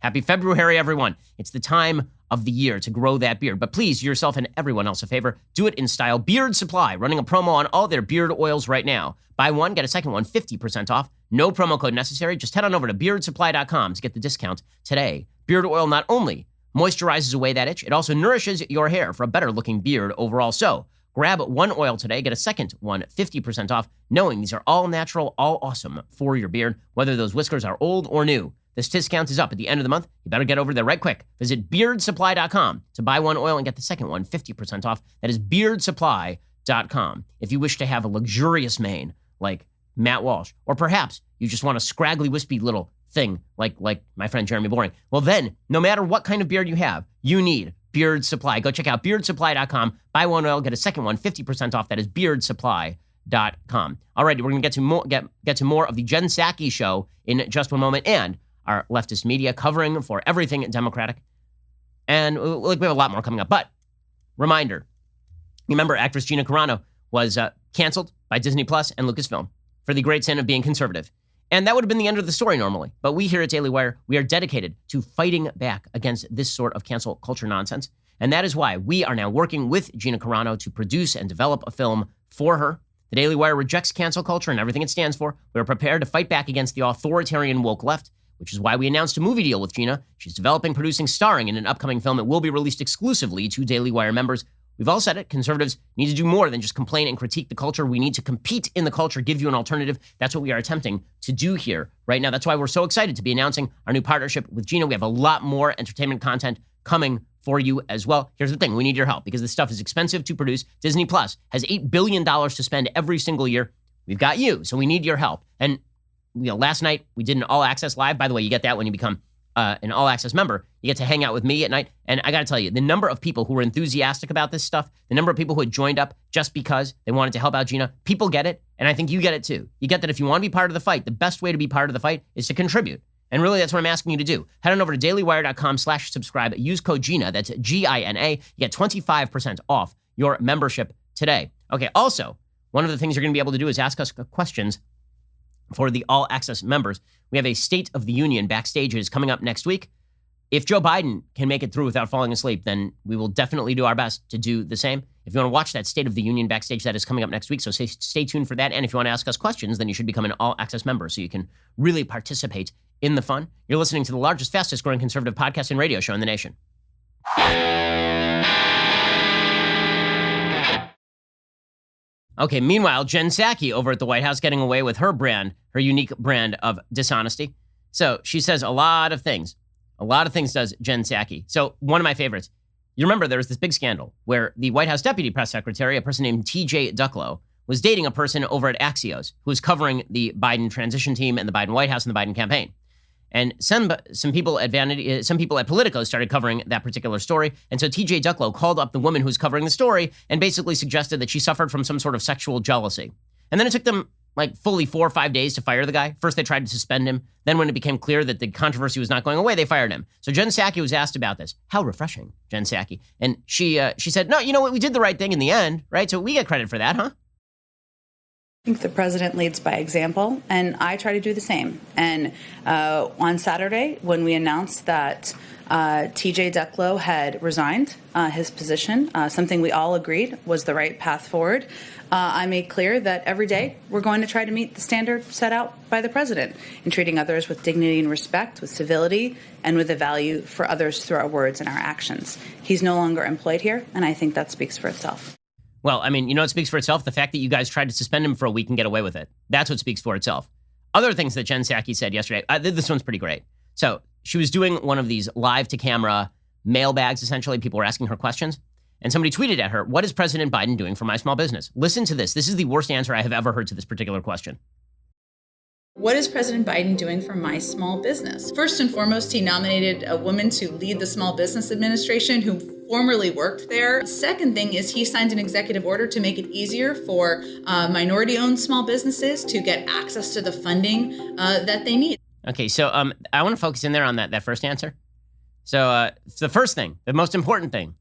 Happy February, everyone. It's the time of the year to grow that beard. But please, do yourself and everyone else a favor. Do it in style. Beard Supply, running a promo on all their beard oils right now. Buy one, get a second one, 50% off. No promo code necessary. Just head on over to beardsupply.com to get the discount today. Beard oil not only moisturizes away that itch, it also nourishes your hair for a better looking beard overall. So grab one oil today, get a second one 50% off, knowing these are all natural, all awesome for your beard, whether those whiskers are old or new. This discount is up at the end of the month. You better get over there right quick. Visit beardsupply.com to buy one oil and get the second one 50% off. That is beardsupply.com. If you wish to have a luxurious mane like Matt Walsh, or perhaps you just want a scraggly, wispy little thing like my friend Jeremy Boring, well then, no matter what kind of beard you have, you need Beard Supply. Go check out beardsupply.com. Buy one oil, get a second one 50% off. That is beardsupply.com. All right, we're going to get to more of the Jen Psaki Show in just one moment, and our leftist media covering for everything Democratic. And we have a lot more coming up. But reminder, remember actress Gina Carano was canceled by Disney Plus and Lucasfilm for the great sin of being conservative. And that would have been the end of the story normally. But we here at Daily Wire, we are dedicated to fighting back against this sort of cancel culture nonsense. And that is why we are now working with Gina Carano to produce and develop a film for her. The Daily Wire rejects cancel culture and everything it stands for. We are prepared to fight back against the authoritarian woke left, which is why we announced a movie deal with Gina. She's developing, producing, starring in an upcoming film that will be released exclusively to Daily Wire members. We've all said it. Conservatives need to do more than just complain and critique the culture. We need to compete in the culture, give you an alternative. That's what we are attempting to do here right now. That's why we're so excited to be announcing our new partnership with Gina. We have a lot more entertainment content coming for you as well. Here's the thing. We need your help because this stuff is expensive to produce. Disney Plus has $8 billion to spend every single year. We've got you, so we need your help. And last night we did an all-access live. By the way, you get that when you become an all-access member. You get to hang out with me at night. And I got to tell you, the number of people who were enthusiastic about this stuff, the number of people who had joined up just because they wanted to help out Gina, people get it. And I think you get it too. You get that if you want to be part of the fight, the best way to be part of the fight is to contribute. And really, that's what I'm asking you to do. Head on over to dailywire.com/subscribe. Use code GINA. That's GINA. You get 25% off your membership today. Okay, also, one of the things you're going to be able to do is ask us questions for the all-access members. We have a State of the Union backstage. It is coming up next week. If Joe Biden can make it through without falling asleep, then we will definitely do our best to do the same. If you want to watch that State of the Union backstage, that is coming up next week, so stay tuned for that. And if you want to ask us questions, then you should become an all-access member so you can really participate in the fun. You're listening to the largest, fastest-growing conservative podcast and radio show in the nation. Okay, meanwhile, Jen Psaki over at the White House getting away with her brand, her unique brand of dishonesty. So she says a lot of things. A lot of things does Jen Psaki. So one of my favorites, you remember there was this big scandal where the White House deputy press secretary, a person named TJ Ducklow, was dating a person over at Axios who was covering the Biden transition team and the Biden White House and the Biden campaign. And some people at Vanity, some people at Politico started covering that particular story. And so TJ Ducklow called up the woman who was covering the story and basically suggested that she suffered from some sort of sexual jealousy. And then it took them like fully 4 or 5 days to fire the guy. First, they tried to suspend him. Then when it became clear that the controversy was not going away, they fired him. So Jen Psaki was asked about this. How refreshing, Jen Psaki. And she said, no, you know what? We did the right thing in the end, right? So we get credit for that, huh? I think the president leads by example, and I try to do the same. And on Saturday, when we announced that TJ Ducklow had resigned his position, something we all agreed was the right path forward, I made clear that every day we're going to try to meet the standard set out by the president in treating others with dignity and respect, with civility, and with a value for others through our words and our actions. He's no longer employed here, and I think that speaks for itself. Well, I mean, you know what speaks for itself? The fact that you guys tried to suspend him for a week and get away with it. That's what speaks for itself. Other things that Jen Psaki said yesterday, this one's pretty great. So she was doing one of these live-to-camera mailbags, essentially. People were asking her questions. And somebody tweeted at her, what is President Biden doing for my small business? Listen to this. This is the worst answer I have ever heard to this particular question. What is President Biden doing for my small business? First and foremost, he nominated a woman to lead the Small Business Administration who formerly worked there. Second thing is he signed an executive order to make it easier for minority-owned small businesses to get access to the funding that they need. Okay, so I want to focus in there on that first answer. So the first thing, the most important thing,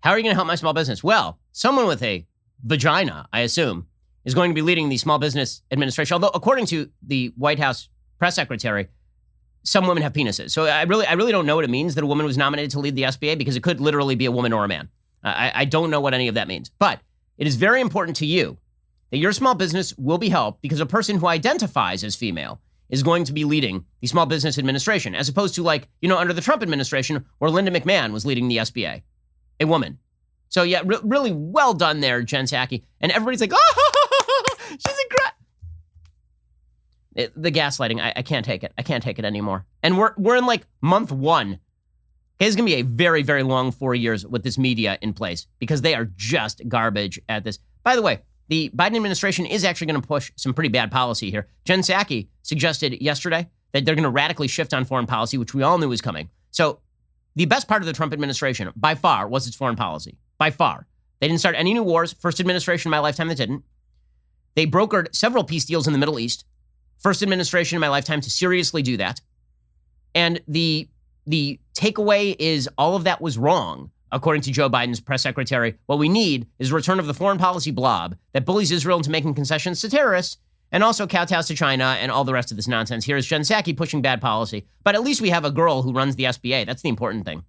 how are you going to help my small business? Well, someone with a vagina, I assume, is going to be leading the Small Business Administration. Although, according to the White House press secretary, some women have penises. So I really don't know what it means that a woman was nominated to lead the SBA, because it could literally be a woman or a man. I don't know what any of that means. But it is very important to you that your small business will be helped because a person who identifies as female is going to be leading the Small Business Administration, as opposed to, like, you know, under the Trump administration where Linda McMahon was leading the SBA, a woman. So yeah, really well done there, Jen Psaki. And everybody's like, oh, she's incredible. The gaslighting, I can't take it. I can't take it anymore. And we're in like month 1. Okay, it's going to be a very, very long 4 years with this media in place because they are just garbage at this. By the way, the Biden administration is actually going to push some pretty bad policy here. Jen Psaki suggested yesterday that they're going to radically shift on foreign policy, which we all knew was coming. So the best part of the Trump administration, by far, was its foreign policy. By far. They didn't start any new wars. First administration in my lifetime that didn't. They brokered several peace deals in the Middle East. First administration in my lifetime to seriously do that. And the takeaway is all of that was wrong, according to Joe Biden's press secretary. What we need is a return of the foreign policy blob that bullies Israel into making concessions to terrorists and also kowtows to China and all the rest of this nonsense. Here is Jen Psaki pushing bad policy. But at least we have a girl who runs the SBA. That's the important thing.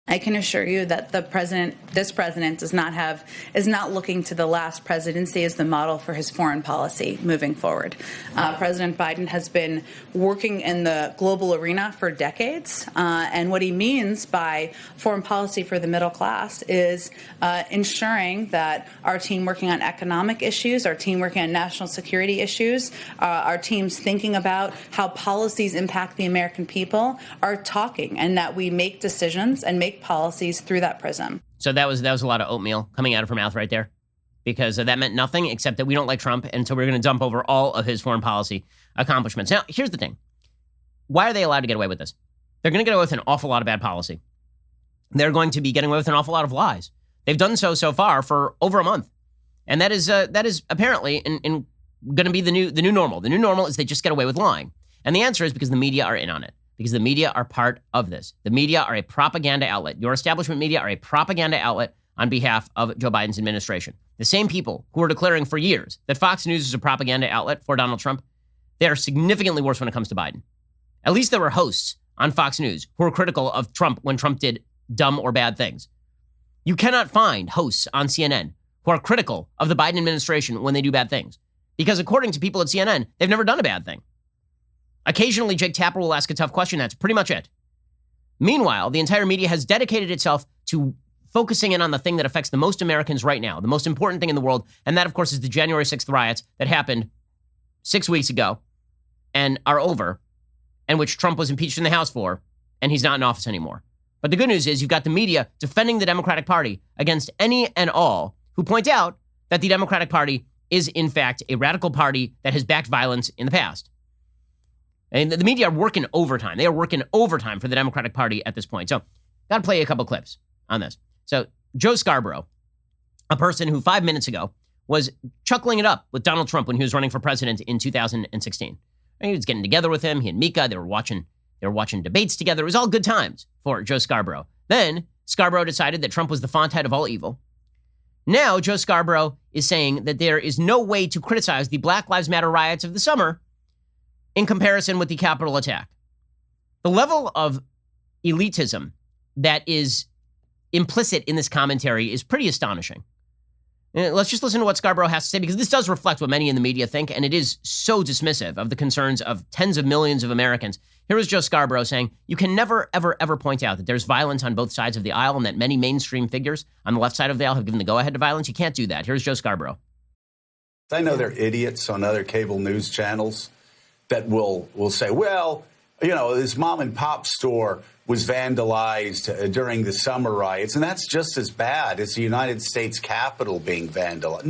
I can assure you that this president is not looking to the last presidency as the model for his foreign policy moving forward. President Biden has been working in the global arena for decades, and what he means by foreign policy for the middle class is ensuring that our team working on economic issues, our team working on national security issues, our teams thinking about how policies impact the American people are talking, and that we make decisions and make policies through that prism. So that was a lot of oatmeal coming out of her mouth right there, because that meant nothing except that we don't like Trump, and so we're going to dump over all of his foreign policy accomplishments. Now, here's the thing. Why are they allowed to get away with this? They're going to get away with an awful lot of bad policy. They're going to be getting away with an awful lot of lies. They've done so far for over a month. And that is apparently in going to be the new normal. The new normal is they just get away with lying. And the answer is because the media are in on it. Because the media are part of this. The media are a propaganda outlet. Your establishment media are a propaganda outlet on behalf of Joe Biden's administration. The same people who are declaring for years that Fox News is a propaganda outlet for Donald Trump, they are significantly worse when it comes to Biden. At least there were hosts on Fox News who were critical of Trump when Trump did dumb or bad things. You cannot find hosts on CNN who are critical of the Biden administration when they do bad things. Because according to people at CNN, they've never done a bad thing. Occasionally, Jake Tapper will ask a tough question. That's pretty much it. Meanwhile, the entire media has dedicated itself to focusing in on the thing that affects the most Americans right now, the most important thing in the world, and that, of course, is the January 6th riots that happened 6 weeks ago and are over, and which Trump was impeached in the House for, and he's not in office anymore. But the good news is you've got the media defending the Democratic Party against any and all who point out that the Democratic Party is, in fact, a radical party that has backed violence in the past. And the media are working overtime. They are working overtime for the Democratic Party at this point. So, got to play a couple clips on this. So, Joe Scarborough, a person who 5 minutes ago was chuckling it up with Donald Trump when he was running for president in 2016. And he was getting together with him. He and Mika, they were watching debates together. It was all good times for Joe Scarborough. Then Scarborough decided that Trump was the fonthead of all evil. Now Joe Scarborough is saying that there is no way to criticize the Black Lives Matter riots of the summer in comparison with the Capitol attack. The level of elitism that is implicit in this commentary is pretty astonishing. Let's just listen to what Scarborough has to say, because this does reflect what many in the media think, and it is so dismissive of the concerns of tens of millions of Americans. Here is Joe Scarborough saying, you can never, ever, ever point out that there's violence on both sides of the aisle and that many mainstream figures on the left side of the aisle have given the go-ahead to violence. You can't do that. Here's Joe Scarborough. I know there are idiots on other cable news channels that will say, well, you know, this mom and pop store was vandalized during the summer riots, and that's just as bad as the United States Capitol being vandalized.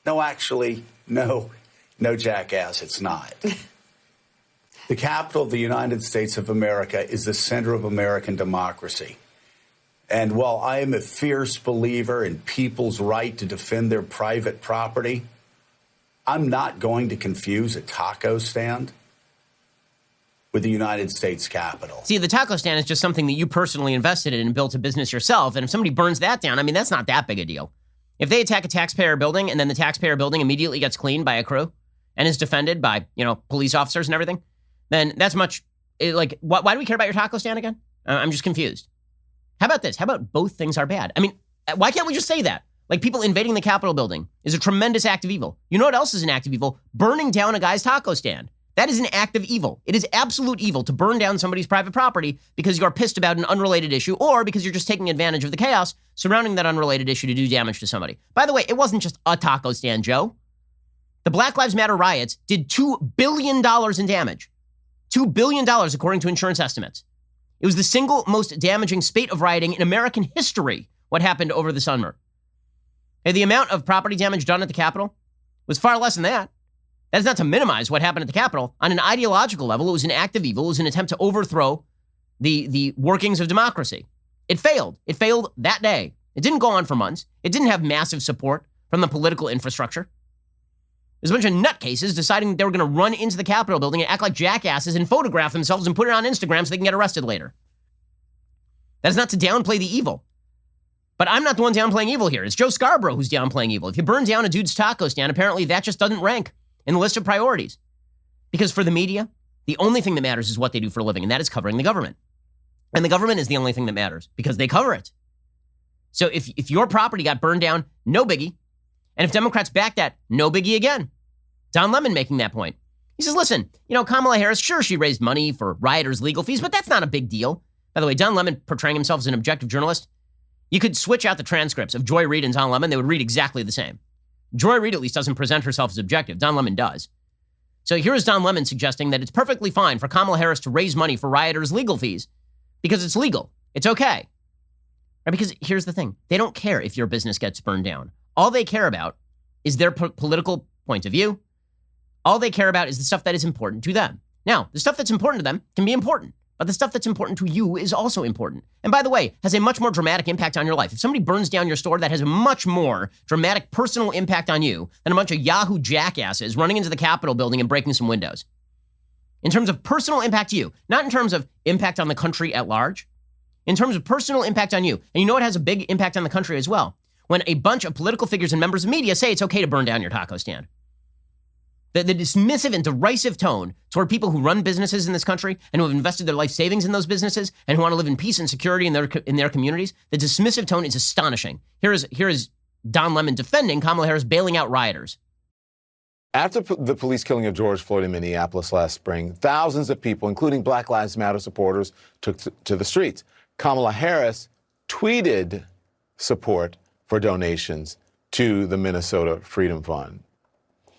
No, actually, no, jackass, it's not. The Capitol of the United States of America is the center of American democracy. And while I am a fierce believer in people's right to defend their private property, I'm not going to confuse a taco stand with the United States Capitol. See, the taco stand is just something that you personally invested in and built a business yourself. And if somebody burns that down, I mean, that's not that big a deal. If they attack a taxpayer building and then the taxpayer building immediately gets cleaned by a crew and is defended by, police officers and everything, then that's much, why do we care about your taco stand again? I'm just confused. How about this? How about both things are bad? I mean, why can't we just say that? Like, people invading the Capitol building is a tremendous act of evil. You know what else is an act of evil? Burning down a guy's taco stand. That is an act of evil. It is absolute evil to burn down somebody's private property because you're pissed about an unrelated issue or because you're just taking advantage of the chaos surrounding that unrelated issue to do damage to somebody. By the way, it wasn't just a taco stand, Joe. The Black Lives Matter riots did $2 billion in damage. $2 billion, according to insurance estimates. It was the single most damaging spate of rioting in American history, what happened over the summer. And the amount of property damage done at the Capitol was far less than that. That is not to minimize what happened at the Capitol. On an ideological level, it was an act of evil. It was an attempt to overthrow the workings of democracy. It failed. It failed that day. It didn't go on for months. It didn't have massive support from the political infrastructure. There's a bunch of nutcases deciding that they were going to run into the Capitol building and act like jackasses and photograph themselves and put it on Instagram so they can get arrested later. That is not to downplay the evil. But I'm not the one downplaying evil here. It's Joe Scarborough who's downplaying evil. If you burn down a dude's taco stand, apparently that just doesn't rank in the list of priorities. Because for the media, the only thing that matters is what they do for a living, and that is covering the government. And the government is the only thing that matters because they cover it. So if your property got burned down, no biggie. And if Democrats back that, no biggie again. Don Lemon making that point. He says, listen, Kamala Harris, sure, she raised money for rioters' legal fees, but that's not a big deal. By the way, Don Lemon portraying himself as an objective journalist, you could switch out the transcripts of Joy Reid and Don Lemon. They would read exactly the same. Joy Reid at least doesn't present herself as objective. Don Lemon does. So here is Don Lemon suggesting that it's perfectly fine for Kamala Harris to raise money for rioters' legal fees because it's legal. It's okay. Right? Because here's the thing. They don't care if your business gets burned down. All they care about is their political point of view. All they care about is the stuff that is important to them. Now, the stuff that's important to them can be important, but the stuff that's important to you is also important. And by the way, has a much more dramatic impact on your life. If somebody burns down your store, that has a much more dramatic personal impact on you than a bunch of Yahoo jackasses running into the Capitol building and breaking some windows. In terms of personal impact to you, not in terms of impact on the country at large, in terms of personal impact on you. And you know what has a big impact on the country as well? When a bunch of political figures and members of media say it's okay to burn down your taco stand. The dismissive and derisive tone toward people who run businesses in this country and who have invested their life savings in those businesses and who want to live in peace and security in their communities, the dismissive tone is astonishing. Here is Don Lemon defending Kamala Harris bailing out rioters. After the police killing of George Floyd in Minneapolis last spring, thousands of people, including Black Lives Matter supporters, took to the streets. Kamala Harris tweeted support for donations to the Minnesota Freedom Fund,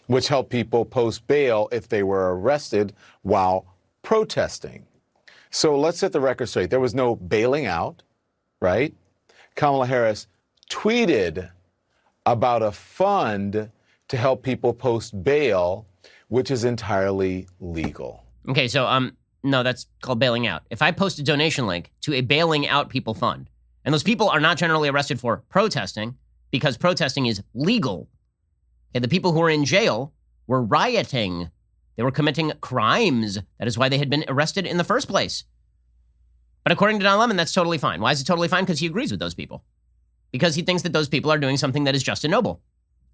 which helped people post bail if they were arrested while protesting. So let's set the record straight. There was no bailing out, right? Kamala Harris tweeted about a fund to help people post bail, which is entirely legal. Okay, so no, that's called bailing out. If I post a donation link to a bailing out people fund, and those people are not generally arrested for protesting because protesting is legal. Okay, the people who were in jail were rioting. They were committing crimes. That is why they had been arrested in the first place. But according to Don Lemon, that's totally fine. Why is it totally fine? Because he agrees with those people. Because he thinks that those people are doing something that is just and noble.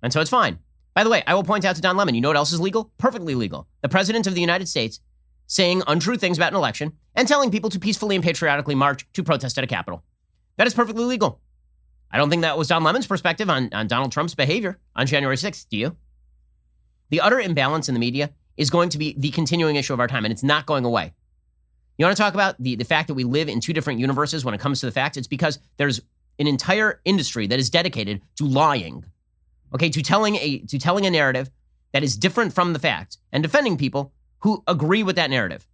And so it's fine. By the way, I will point out to Don Lemon, you know what else is legal? Perfectly legal. The President of the United States saying untrue things about an election and telling people to peacefully and patriotically march to protest at a Capitol. That is perfectly legal. I don't think that was Don Lemon's perspective on Donald Trump's behavior on January 6th, do you? The utter imbalance in the media is going to be the continuing issue of our time, and it's not going away. You want to talk about the fact that we live in two different universes when it comes to the facts? It's because there's an entire industry that is dedicated to lying, okay, to telling a narrative that is different from the facts and defending people who agree with that narrative.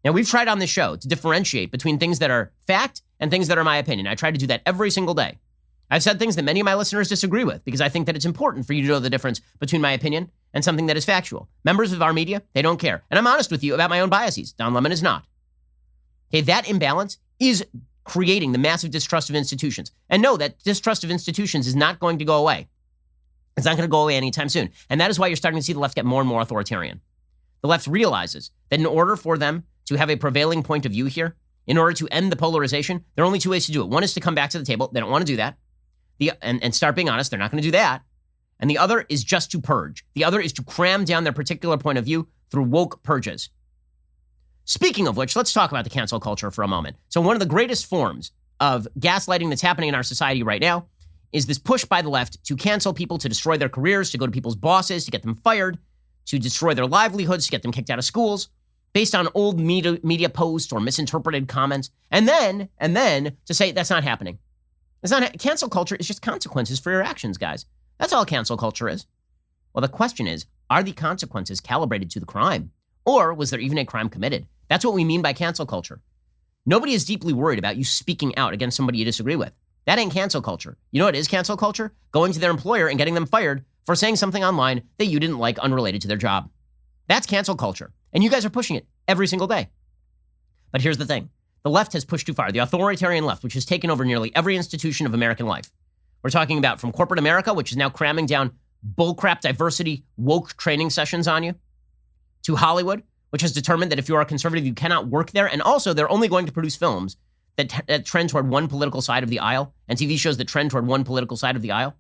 Now, we've tried on this show to differentiate between things that are fact and things that are my opinion. I try to do that every single day. I've said things that many of my listeners disagree with because I think that it's important for you to know the difference between my opinion and something that is factual. Members of our media, they don't care. And I'm honest with you about my own biases. Don Lemon is not. Okay, that imbalance is creating the massive distrust of institutions. And no, that distrust of institutions is not going to go away. It's not going to go away anytime soon. And that is why you're starting to see the left get more and more authoritarian. The left realizes that in order for them to have a prevailing point of view here, in order to end the polarization, there are only two ways to do it. One is to come back to the table. They don't want to do that. And start being honest. They're not going to do that. And the other is just to purge. The other is to cram down their particular point of view through woke purges. Speaking of which, let's talk about the cancel culture for a moment. So one of the greatest forms of gaslighting that's happening in our society right now is this push by the left to cancel people, to destroy their careers, to go to people's bosses, to get them fired, to destroy their livelihoods, to get them kicked out of schools, based on old media posts or misinterpreted comments, and then to say that's not happening. It's not cancel culture is just consequences for your actions, guys. That's all cancel culture is. Well, the question is, are the consequences calibrated to the crime? Or was there even a crime committed? That's what we mean by cancel culture. Nobody is deeply worried about you speaking out against somebody you disagree with. That ain't cancel culture. You know what is cancel culture? Going to their employer and getting them fired for saying something online that you didn't like unrelated to their job. That's cancel culture. And you guys are pushing it every single day. But here's the thing. The left has pushed too far. The authoritarian left, which has taken over nearly every institution of American life. We're talking about from corporate America, which is now cramming down bullcrap diversity woke training sessions on you, to Hollywood, which has determined that if you are a conservative, you cannot work there. And also, they're only going to produce films that trend toward one political side of the aisle and TV shows that trend toward one political side of the aisle.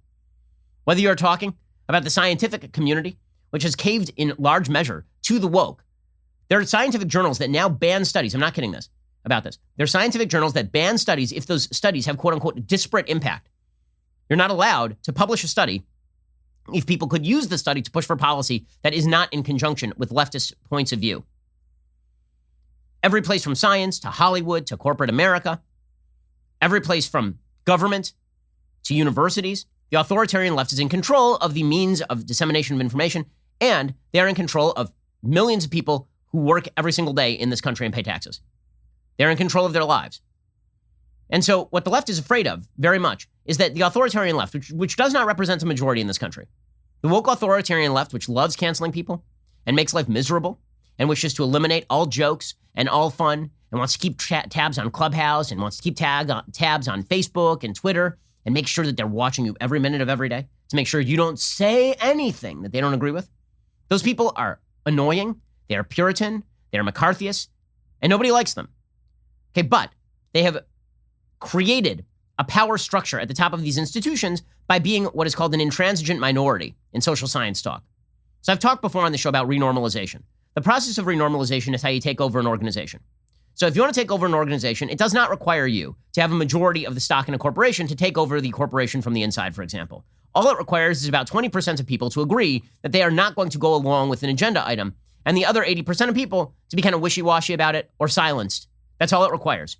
Whether you're talking about the scientific community, which has caved in large measure to the woke. There are scientific journals that now ban studies. I'm not kidding about this. There are scientific journals that ban studies if those studies have quote unquote disparate impact. You're not allowed to publish a study if people could use the study to push for policy that is not in conjunction with leftist points of view. Every place from science to Hollywood to corporate America, every place from government to universities, the authoritarian left is in control of the means of dissemination of information, and they are in control of millions of people who work every single day in this country and pay taxes. They're in control of their lives. And so what the left is afraid of very much is that the authoritarian left, which does not represent a majority in this country, the woke authoritarian left, which loves canceling people and makes life miserable and wishes to eliminate all jokes and all fun and wants to keep tabs on Clubhouse and wants to keep tabs on Facebook and Twitter and make sure that they're watching you every minute of every day to make sure you don't say anything that they don't agree with. Those people are annoying. They are Puritan. They are McCarthyist, and nobody likes them. Okay, but they have created a power structure at the top of these institutions by being what is called an intransigent minority in social science talk. So I've talked before on the show about renormalization. The process of renormalization is how you take over an organization. So if you want to take over an organization, it does not require you to have a majority of the stock in a corporation to take over the corporation from the inside, for example. All it requires is about 20% of people to agree that they are not going to go along with an agenda item, and the other 80% of people to be kind of wishy-washy about it or silenced. That's all it requires.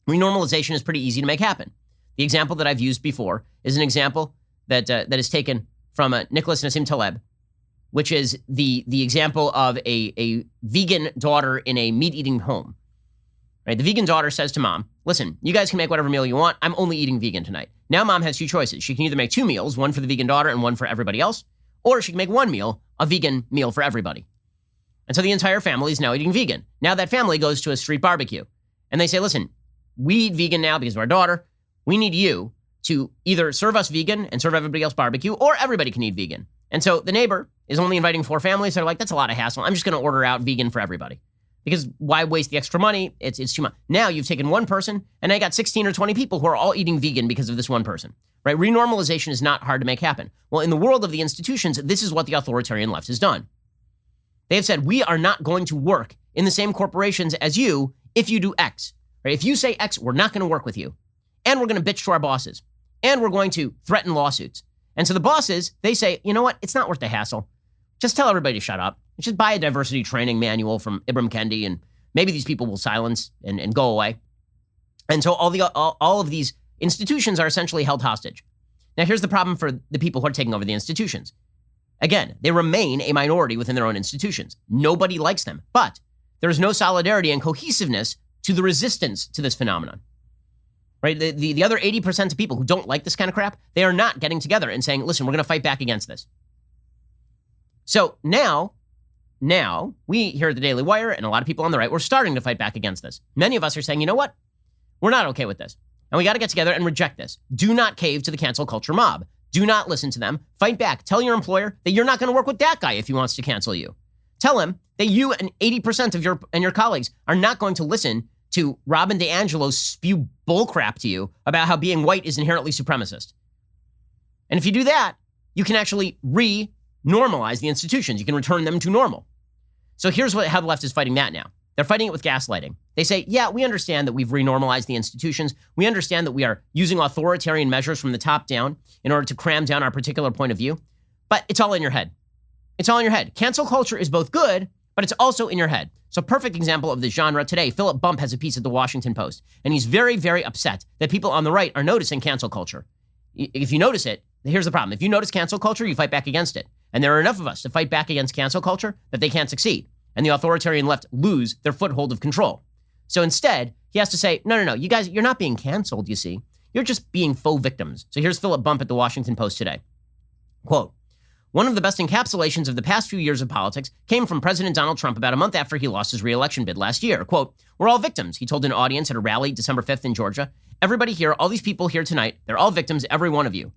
Renormalization is pretty easy to make happen. The example that I've used before is an example that is taken from Nicholas Nassim Taleb, which is the example of a vegan daughter in a meat-eating home. Right? The vegan daughter says to mom, listen, you guys can make whatever meal you want. I'm only eating vegan tonight. Now mom has two choices. She can either make two meals, one for the vegan daughter and one for everybody else, or she can make one meal, a vegan meal for everybody. And so the entire family is now eating vegan. Now that family goes to a street barbecue. And they say, listen, we eat vegan now because of our daughter. We need you to either serve us vegan and serve everybody else barbecue, or everybody can eat vegan. And so the neighbor is only inviting 4 families. They're like, that's a lot of hassle. I'm just going to order out vegan for everybody. Because why waste the extra money? It's too much. Now you've taken one person, and I got 16 or 20 people who are all eating vegan because of this one person. Right? Renormalization is not hard to make happen. Well, in the world of the institutions, this is what the authoritarian left has done. They have said, we are not going to work in the same corporations as you if you do X. Right? If you say X, we're not going to work with you. And we're going to bitch to our bosses. And we're going to threaten lawsuits. And so the bosses, they say, you know what? It's not worth the hassle. Just tell everybody to shut up. Just buy a diversity training manual from Ibram Kendi, and maybe these people will silence and go away. And so all of these institutions are essentially held hostage. Now, here's the problem for the people who are taking over the institutions. Again, they remain a minority within their own institutions. Nobody likes them, but there is no solidarity and cohesiveness to the resistance to this phenomenon. Right? The other 80% of people who don't like this kind of crap, they are not getting together and saying, listen, we're going to fight back against this. So now, we here at the Daily Wire and a lot of people on the right, we're starting to fight back against this. Many of us are saying, you know what? We're not okay with this. And we got to get together and reject this. Do not cave to the cancel culture mob. Do not listen to them. Fight back. Tell your employer that you're not going to work with that guy if he wants to cancel you. Tell him that you and 80% of your colleagues are not going to listen to Robin DiAngelo spew bullcrap to you about how being white is inherently supremacist. And if you do that, you can actually normalize the institutions. You can return them to normal. So here's how the left is fighting that now. They're fighting it with gaslighting. They say, yeah, we understand that we've renormalized the institutions. We understand that we are using authoritarian measures from the top down in order to cram down our particular point of view. But it's all in your head. It's all in your head. Cancel culture is both good, but it's also in your head. So perfect example of this genre today, Philip Bump has a piece at the Washington Post, and he's very, very upset that people on the right are noticing cancel culture. If you notice it, here's the problem. If you notice cancel culture, you fight back against it. And there are enough of us to fight back against cancel culture that they can't succeed. And the authoritarian left lose their foothold of control. So instead, he has to say, no, you guys, you're not being canceled, you see. You're just being faux victims. So here's Philip Bump at the Washington Post today. Quote, one of the best encapsulations of the past few years of politics came from President Donald Trump about a month after he lost his re-election bid last year. Quote, we're all victims, he told an audience at a rally December 5th in Georgia. Everybody here, all these people here tonight, they're all victims, every one of you.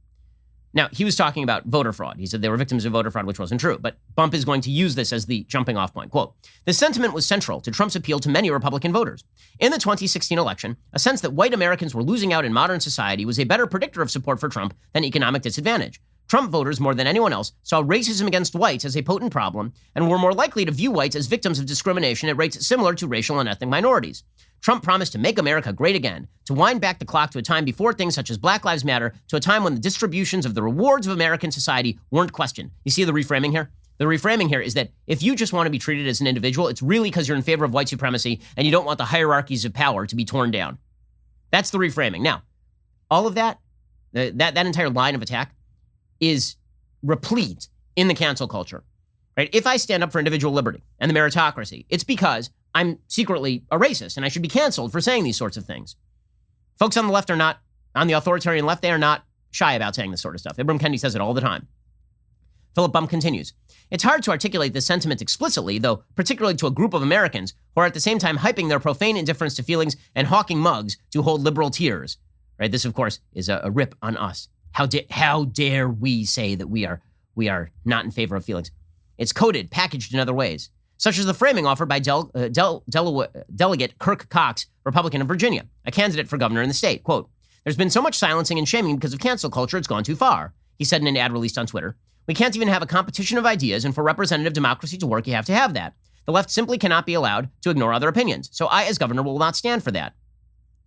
Now, he was talking about voter fraud. He said they were victims of voter fraud, which wasn't true. But Bump is going to use this as the jumping off point. Quote, the sentiment was central to Trump's appeal to many Republican voters. In the 2016 election, a sense that white Americans were losing out in modern society was a better predictor of support for Trump than economic disadvantage. Trump voters, more than anyone else, saw racism against whites as a potent problem and were more likely to view whites as victims of discrimination at rates similar to racial and ethnic minorities. Trump promised to make America great again, to wind back the clock to a time before things such as Black Lives Matter, to a time when the distributions of the rewards of American society weren't questioned. You see the reframing here? The reframing here is that if you just want to be treated as an individual, it's really because you're in favor of white supremacy and you don't want the hierarchies of power to be torn down. That's the reframing. Now, all of that entire line of attack is replete in the cancel culture. Right? If I stand up for individual liberty and the meritocracy, it's because I'm secretly a racist and I should be canceled for saying these sorts of things. Folks on the left are not, on the authoritarian left, they are not shy about saying this sort of stuff. Ibram Kendi says it all the time. Philip Bump continues. It's hard to articulate this sentiment explicitly, though, particularly to a group of Americans who are at the same time hyping their profane indifference to feelings and hawking mugs to hold liberal tears. Right? This, of course, is a rip on us. How dare we say that we are not in favor of feelings? It's coded, packaged in other ways, such as the framing offered by Delegate Kirk Cox, Republican of Virginia, a candidate for governor in the state. Quote, there's been so much silencing and shaming because of cancel culture, it's gone too far, he said in an ad released on Twitter. We can't even have a competition of ideas, and for representative democracy to work, you have to have that. The left simply cannot be allowed to ignore other opinions. So I, as governor, will not stand for that.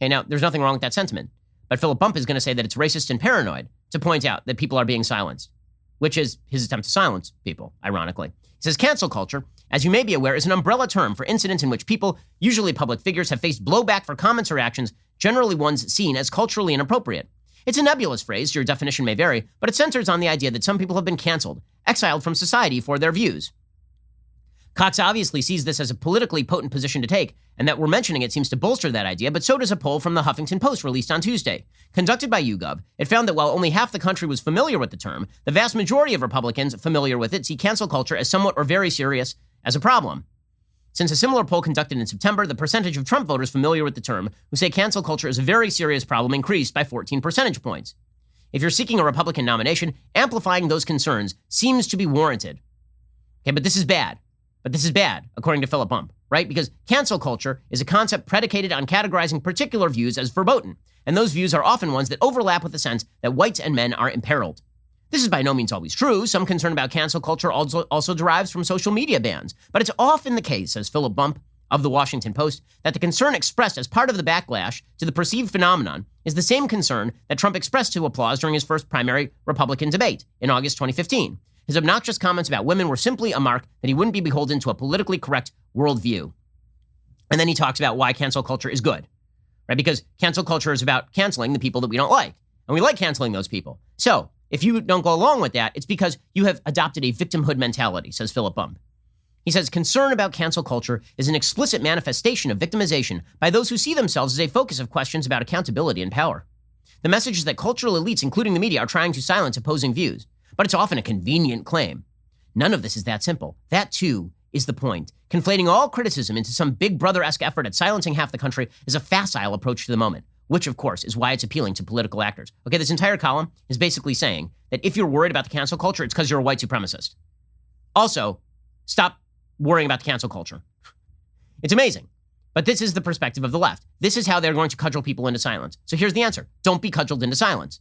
Okay, now, there's nothing wrong with that sentiment. But Philip Bump is going to say that it's racist and paranoid to point out that people are being silenced, which is his attempt to silence people, ironically. He says cancel culture, as you may be aware, is an umbrella term for incidents in which people, usually public figures, have faced blowback for comments or actions, generally ones seen as culturally inappropriate. It's a nebulous phrase, your definition may vary, but it centers on the idea that some people have been canceled, exiled from society for their views. Cox obviously sees this as a politically potent position to take, and that we're mentioning it seems to bolster that idea, but so does a poll from the Huffington Post released on Tuesday. Conducted by YouGov, it found that while only half the country was familiar with the term, the vast majority of Republicans familiar with it see cancel culture as somewhat or very serious as a problem. Since a similar poll conducted in September, the percentage of Trump voters familiar with the term who say cancel culture is a very serious problem increased by 14 percentage points. If you're seeking a Republican nomination, amplifying those concerns seems to be warranted. Okay, but this is bad. According to Philip Bump, right? Because cancel culture is a concept predicated on categorizing particular views as verboten, and those views are often ones that overlap with the sense that whites and men are imperiled. This is by no means always true. Some concern about cancel culture also derives from social media bans, but it's often the case, says Philip Bump of the Washington Post, that the concern expressed as part of the backlash to the perceived phenomenon is the same concern that Trump expressed to applause during his first primary Republican debate in August 2015. His obnoxious comments about women were simply a mark that he wouldn't be beholden to a politically correct worldview. And then he talks about why cancel culture is good, right? Because cancel culture is about canceling the people that we don't like. And we like canceling those people. So if you don't go along with that, it's because you have adopted a victimhood mentality, says Philip Bump. He says, concern about cancel culture is an explicit manifestation of victimization by those who see themselves as a focus of questions about accountability and power. The message is that cultural elites, including the media, are trying to silence opposing views. But it's often a convenient claim. None of this is that simple. That, too, is the point. Conflating all criticism into some big brother-esque effort at silencing half the country is a facile approach to the moment, which, of course, is why it's appealing to political actors. Okay, this entire column is basically saying that if you're worried about the cancel culture, it's because you're a white supremacist. Also, stop worrying about the cancel culture. It's amazing. But this is the perspective of the left. This is how they're going to cudgel people into silence. So here's the answer. Don't be cudgeled into silence.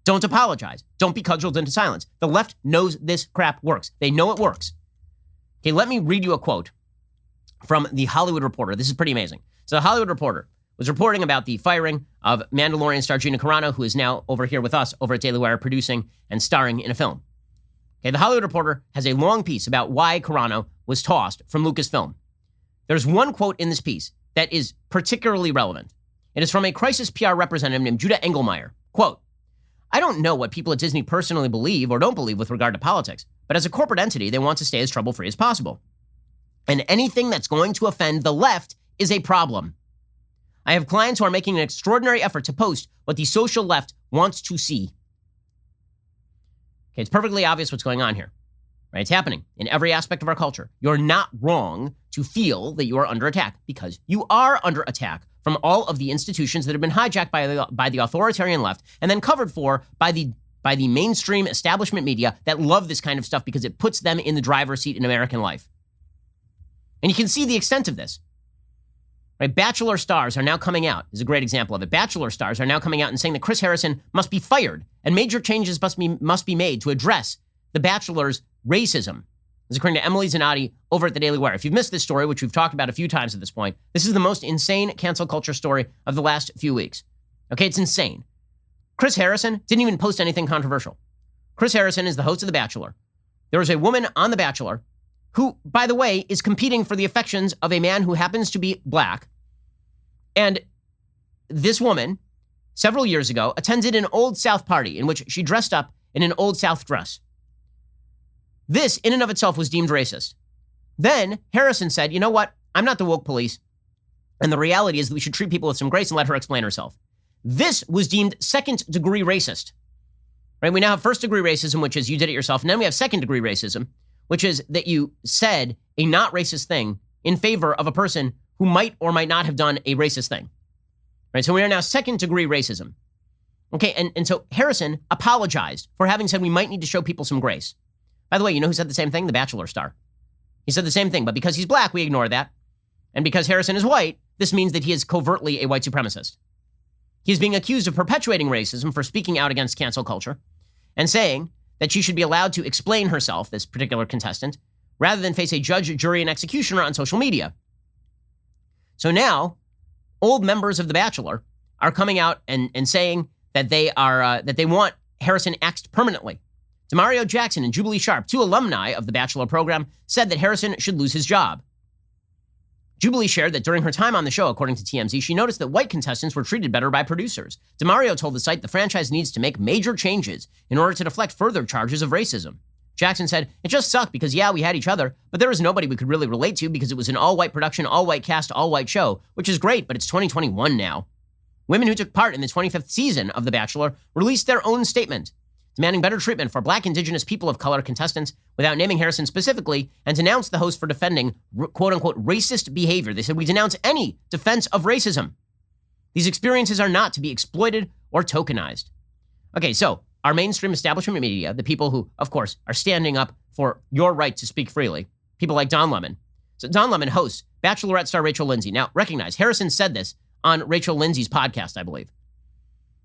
Don't apologize. Don't be cudgeled into silence. The left knows this crap works. They know it works. Okay, let me read you a quote from The Hollywood Reporter. This is pretty amazing. So The Hollywood Reporter was reporting about the firing of Mandalorian star Gina Carano, who is now over here with us over at Daily Wire producing and starring in a film. Okay, The Hollywood Reporter has a long piece about why Carano was tossed from Lucasfilm. There's one quote in this piece that is particularly relevant. It is from a crisis PR representative named Judah Engelmeyer. Quote, I don't know what people at Disney personally believe or don't believe with regard to politics, but as a corporate entity, they want to stay as trouble-free as possible. And anything that's going to offend the left is a problem. I have clients who are making an extraordinary effort to post what the social left wants to see. Okay, it's perfectly obvious what's going on here. Right? It's happening in every aspect of our culture. You're not wrong to feel that you are under attack, because you are under attack from all of the institutions that have been hijacked by the authoritarian left and then covered for by the mainstream establishment media that love this kind of stuff because it puts them in the driver's seat in American life. And you can see the extent of this. Right? Bachelor stars are now coming out, is a great example of it. Bachelor stars are now coming out and saying that Chris Harrison must be fired and major changes must be made to address the Bachelor's racism. This is according to Emily Zanotti over at the Daily Wire. If you've missed this story, which we've talked about a few times at this point, this is the most insane cancel culture story of the last few weeks. Okay, it's insane. Chris Harrison didn't even post anything controversial. Chris Harrison is the host of The Bachelor. There is a woman on The Bachelor who, by the way, is competing for the affections of a man who happens to be black. And this woman, several years ago, attended an Old South party in which she dressed up in an Old South dress. This, in and of itself, was deemed racist. Then Harrison said, you know what? I'm not the woke police. And the reality is that we should treat people with some grace and let her explain herself. This was deemed second-degree racist. Right? We now have first-degree racism, which is you did it yourself. And then we have second-degree racism, which is that you said a not racist thing in favor of a person who might or might not have done a racist thing. Right? So we are now second-degree racism. Okay, and so Harrison apologized for having said we might need to show people some grace. By the way, you know who said the same thing? The Bachelor star. He said the same thing, but because he's black, we ignore that. And because Harrison is white, this means that he is covertly a white supremacist. He is being accused of perpetuating racism for speaking out against cancel culture and saying that she should be allowed to explain herself, this particular contestant, rather than face a judge, jury, and executioner on social media. So now, old members of The Bachelor are coming out and saying that they want Harrison axed permanently. Demario Jackson and Jubilee Sharp, two alumni of the Bachelor program, said that Harrison should lose his job. Jubilee shared that during her time on the show, according to TMZ, she noticed that white contestants were treated better by producers. DeMario told the site the franchise needs to make major changes in order to deflect further charges of racism. Jackson said, "It just sucked because, yeah, we had each other, but there was nobody we could really relate to because it was an all-white production, all-white cast, all-white show, which is great, but it's 2021 now." Women who took part in the 25th season of The Bachelor released their own statement, demanding better treatment for Black, Indigenous, people of color contestants without naming Harrison specifically, and denounced the host for defending quote-unquote racist behavior. They said, "We denounce any defense of racism. These experiences are not to be exploited or tokenized." Okay, so our mainstream establishment media, the people who, of course, are standing up for your right to speak freely, people like Don Lemon. So Don Lemon hosts Bachelorette star Rachel Lindsay. Now, recognize, Harrison said this on Rachel Lindsay's podcast, I believe.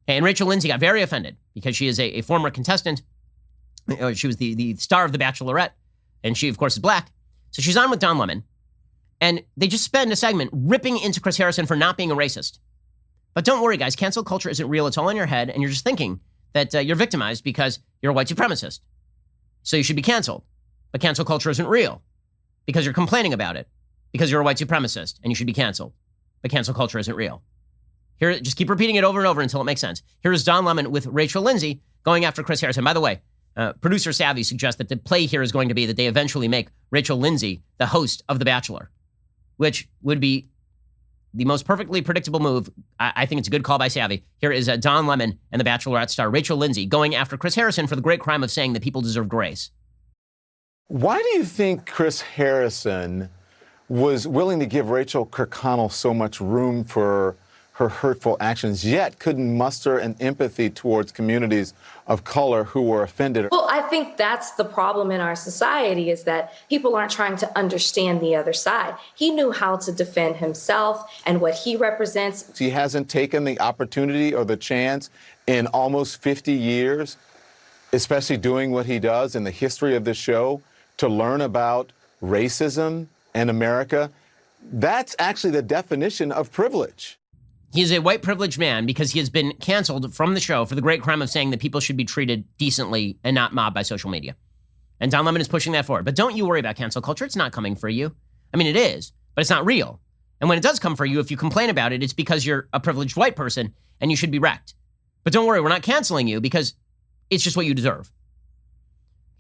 And Rachel Lindsay got very offended because she is a former contestant. She was the star of The Bachelorette, and she, of course, is Black. So she's on with Don Lemon, and they just spend a segment ripping into Chris Harrison for not being a racist. But don't worry, guys. Cancel culture isn't real. It's all in your head, and you're just thinking that you're victimized because you're a white supremacist. So you should be canceled. But cancel culture isn't real because you're complaining about it because you're a white supremacist, and you should be canceled. But cancel culture isn't real. Here, just keep repeating it over and over until it makes sense. Here is Don Lemon with Rachel Lindsay going after Chris Harrison. By the way, producer Savvy suggests that the play here is going to be that they eventually make Rachel Lindsay the host of The Bachelor, which would be the most perfectly predictable move. I think it's a good call by Savvy. Here is Don Lemon and The Bachelorette star Rachel Lindsay going after Chris Harrison for the great crime of saying that people deserve grace. Why do you think Chris Harrison was willing to give Rachel Kirkconnell so much room for her hurtful actions, yet couldn't muster an empathy towards communities of color who were offended? Well, I think that's the problem in our society, is that people aren't trying to understand the other side. He knew how to defend himself and what he represents. He hasn't taken the opportunity or the chance in almost 50 years, especially doing what he does in the history of the show, to learn about racism in America. That's actually the definition of privilege. He is a white privileged man because he has been canceled from the show for the great crime of saying that people should be treated decently and not mobbed by social media. And Don Lemon is pushing that forward. But don't you worry about cancel culture. It's not coming for you. I mean, it is, but it's not real. And when it does come for you, if you complain about it, it's because you're a privileged white person and you should be wrecked. But don't worry, we're not canceling you because it's just what you deserve.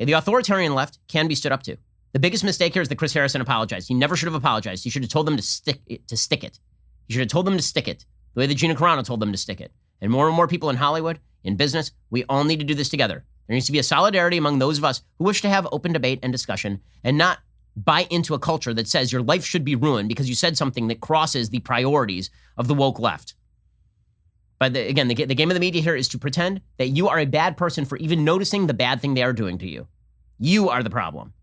Okay, the authoritarian left can be stood up to. The biggest mistake here is that Chris Harrison apologized. He never should have apologized. He should have told them to stick it. He should have told them to stick it. The way that Gina Carano told them to stick it. And more people in Hollywood, in business, we all need to do this together. There needs to be a solidarity among those of us who wish to have open debate and discussion and not buy into a culture that says your life should be ruined because you said something that crosses the priorities of the woke left. But again, the game of the media here is to pretend that you are a bad person for even noticing the bad thing they are doing to you. You are the problem.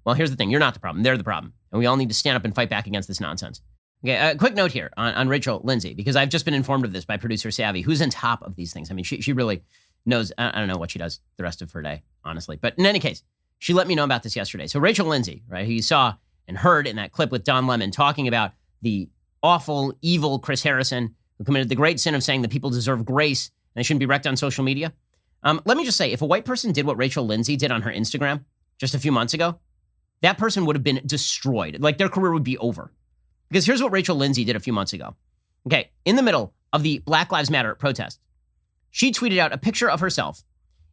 Well, here's the thing. You're not the problem. They're the problem. And we all need to stand up and fight back against this nonsense. Okay, a quick note here on Rachel Lindsay, because I've just been informed of this by producer Savvy, who's on top of these things. I mean, she really knows. I don't know what she does the rest of her day, honestly. But in any case, she let me know about this yesterday. So Rachel Lindsay, right, who you saw and heard in that clip with Don Lemon talking about the awful, evil Chris Harrison, who committed the great sin of saying that people deserve grace and they shouldn't be wrecked on social media. Let me just say, if a white person did what Rachel Lindsay did on her Instagram just a few months ago, that person would have been destroyed. Like, their career would be over. Because here's what Rachel Lindsay did a few months ago. Okay, in the middle of the Black Lives Matter protest, she tweeted out a picture of herself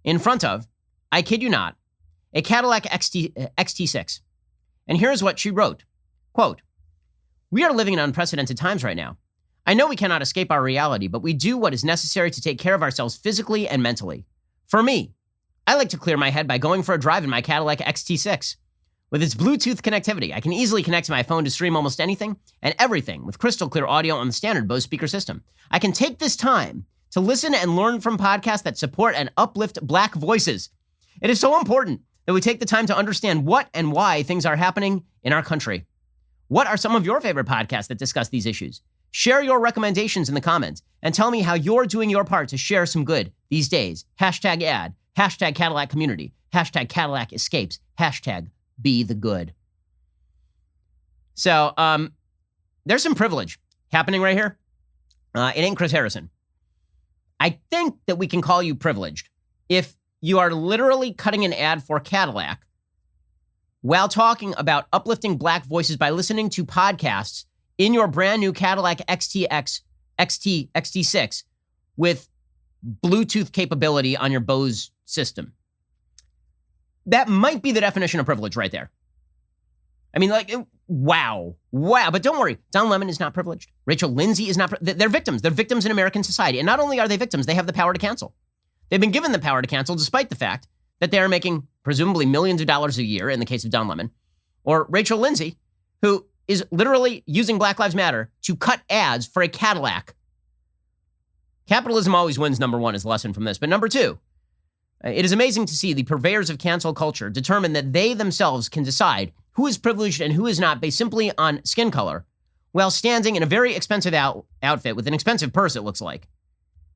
in front of, I kid you not, a Cadillac XT6. And here's what she wrote, quote, "We are living in unprecedented times right now. I know we cannot escape our reality, but we do what is necessary to take care of ourselves physically and mentally. For me, I like to clear my head by going for a drive in my Cadillac XT6. With its Bluetooth connectivity, I can easily connect to my phone to stream almost anything and everything with crystal clear audio on the standard Bose speaker system. I can take this time to listen and learn from podcasts that support and uplift Black voices. It is so important that we take the time to understand what and why things are happening in our country. What are some of your favorite podcasts that discuss these issues? Share your recommendations in the comments and tell me how you're doing your part to share some good these days. Hashtag ad, hashtag Cadillac community, hashtag Cadillac escapes, hashtag be the good." So there's some privilege happening right here. It ain't Chris Harrison. I think that we can call you privileged if you are literally cutting an ad for Cadillac while talking about uplifting Black voices by listening to podcasts in your brand new Cadillac XT6 with Bluetooth capability on your Bose system. That might be the definition of privilege right there. I mean, like, wow. But don't worry, Don Lemon is not privileged. Rachel Lindsay is not. They're victims. They're victims in American society. And not only are they victims, they have the power to cancel. They've been given the power to cancel despite the fact that they are making presumably millions of dollars a year in the case of Don Lemon. Or Rachel Lindsay, who is literally using Black Lives Matter to cut ads for a Cadillac. Capitalism always wins, number one, is the lesson from this. But number two, it is amazing to see the purveyors of cancel culture determine that they themselves can decide who is privileged and who is not based simply on skin color, while standing in a very expensive outfit with an expensive purse, it looks like,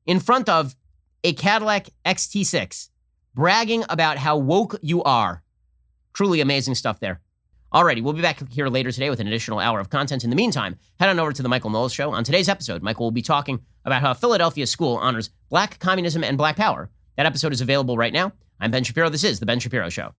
in front of a Cadillac XT6, bragging about how woke you are. Truly amazing stuff there. Alrighty, we'll be back here later today with an additional hour of content. In the meantime, head on over to The Michael Knowles Show. On today's episode, Michael will be talking about how a Philadelphia school honors Black communism and Black power. That episode is available right now. I'm Ben Shapiro. This is The Ben Shapiro Show.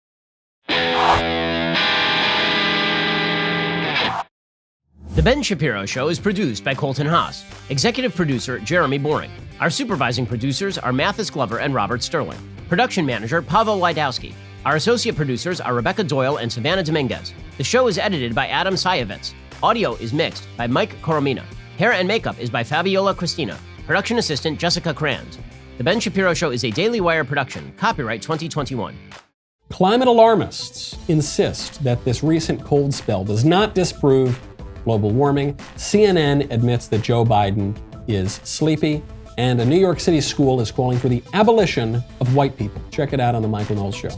The Ben Shapiro Show is produced by Colton Haas. Executive producer, Jeremy Boring. Our supervising producers are Mathis Glover and Robert Sterling. Production manager, Pavel Wydowski. Our associate producers are Rebecca Doyle and Savannah Dominguez. The show is edited by Adam Sayevitz. Audio is mixed by Mike Coromina. Hair and makeup is by Fabiola Cristina. Production assistant, Jessica Kranz. The Ben Shapiro Show is a Daily Wire production. Copyright 2021. Climate alarmists insist that this recent cold spell does not disprove global warming. CNN admits that Joe Biden is sleepy, and a New York City school is calling for the abolition of white people. Check it out on The Michael Knowles Show.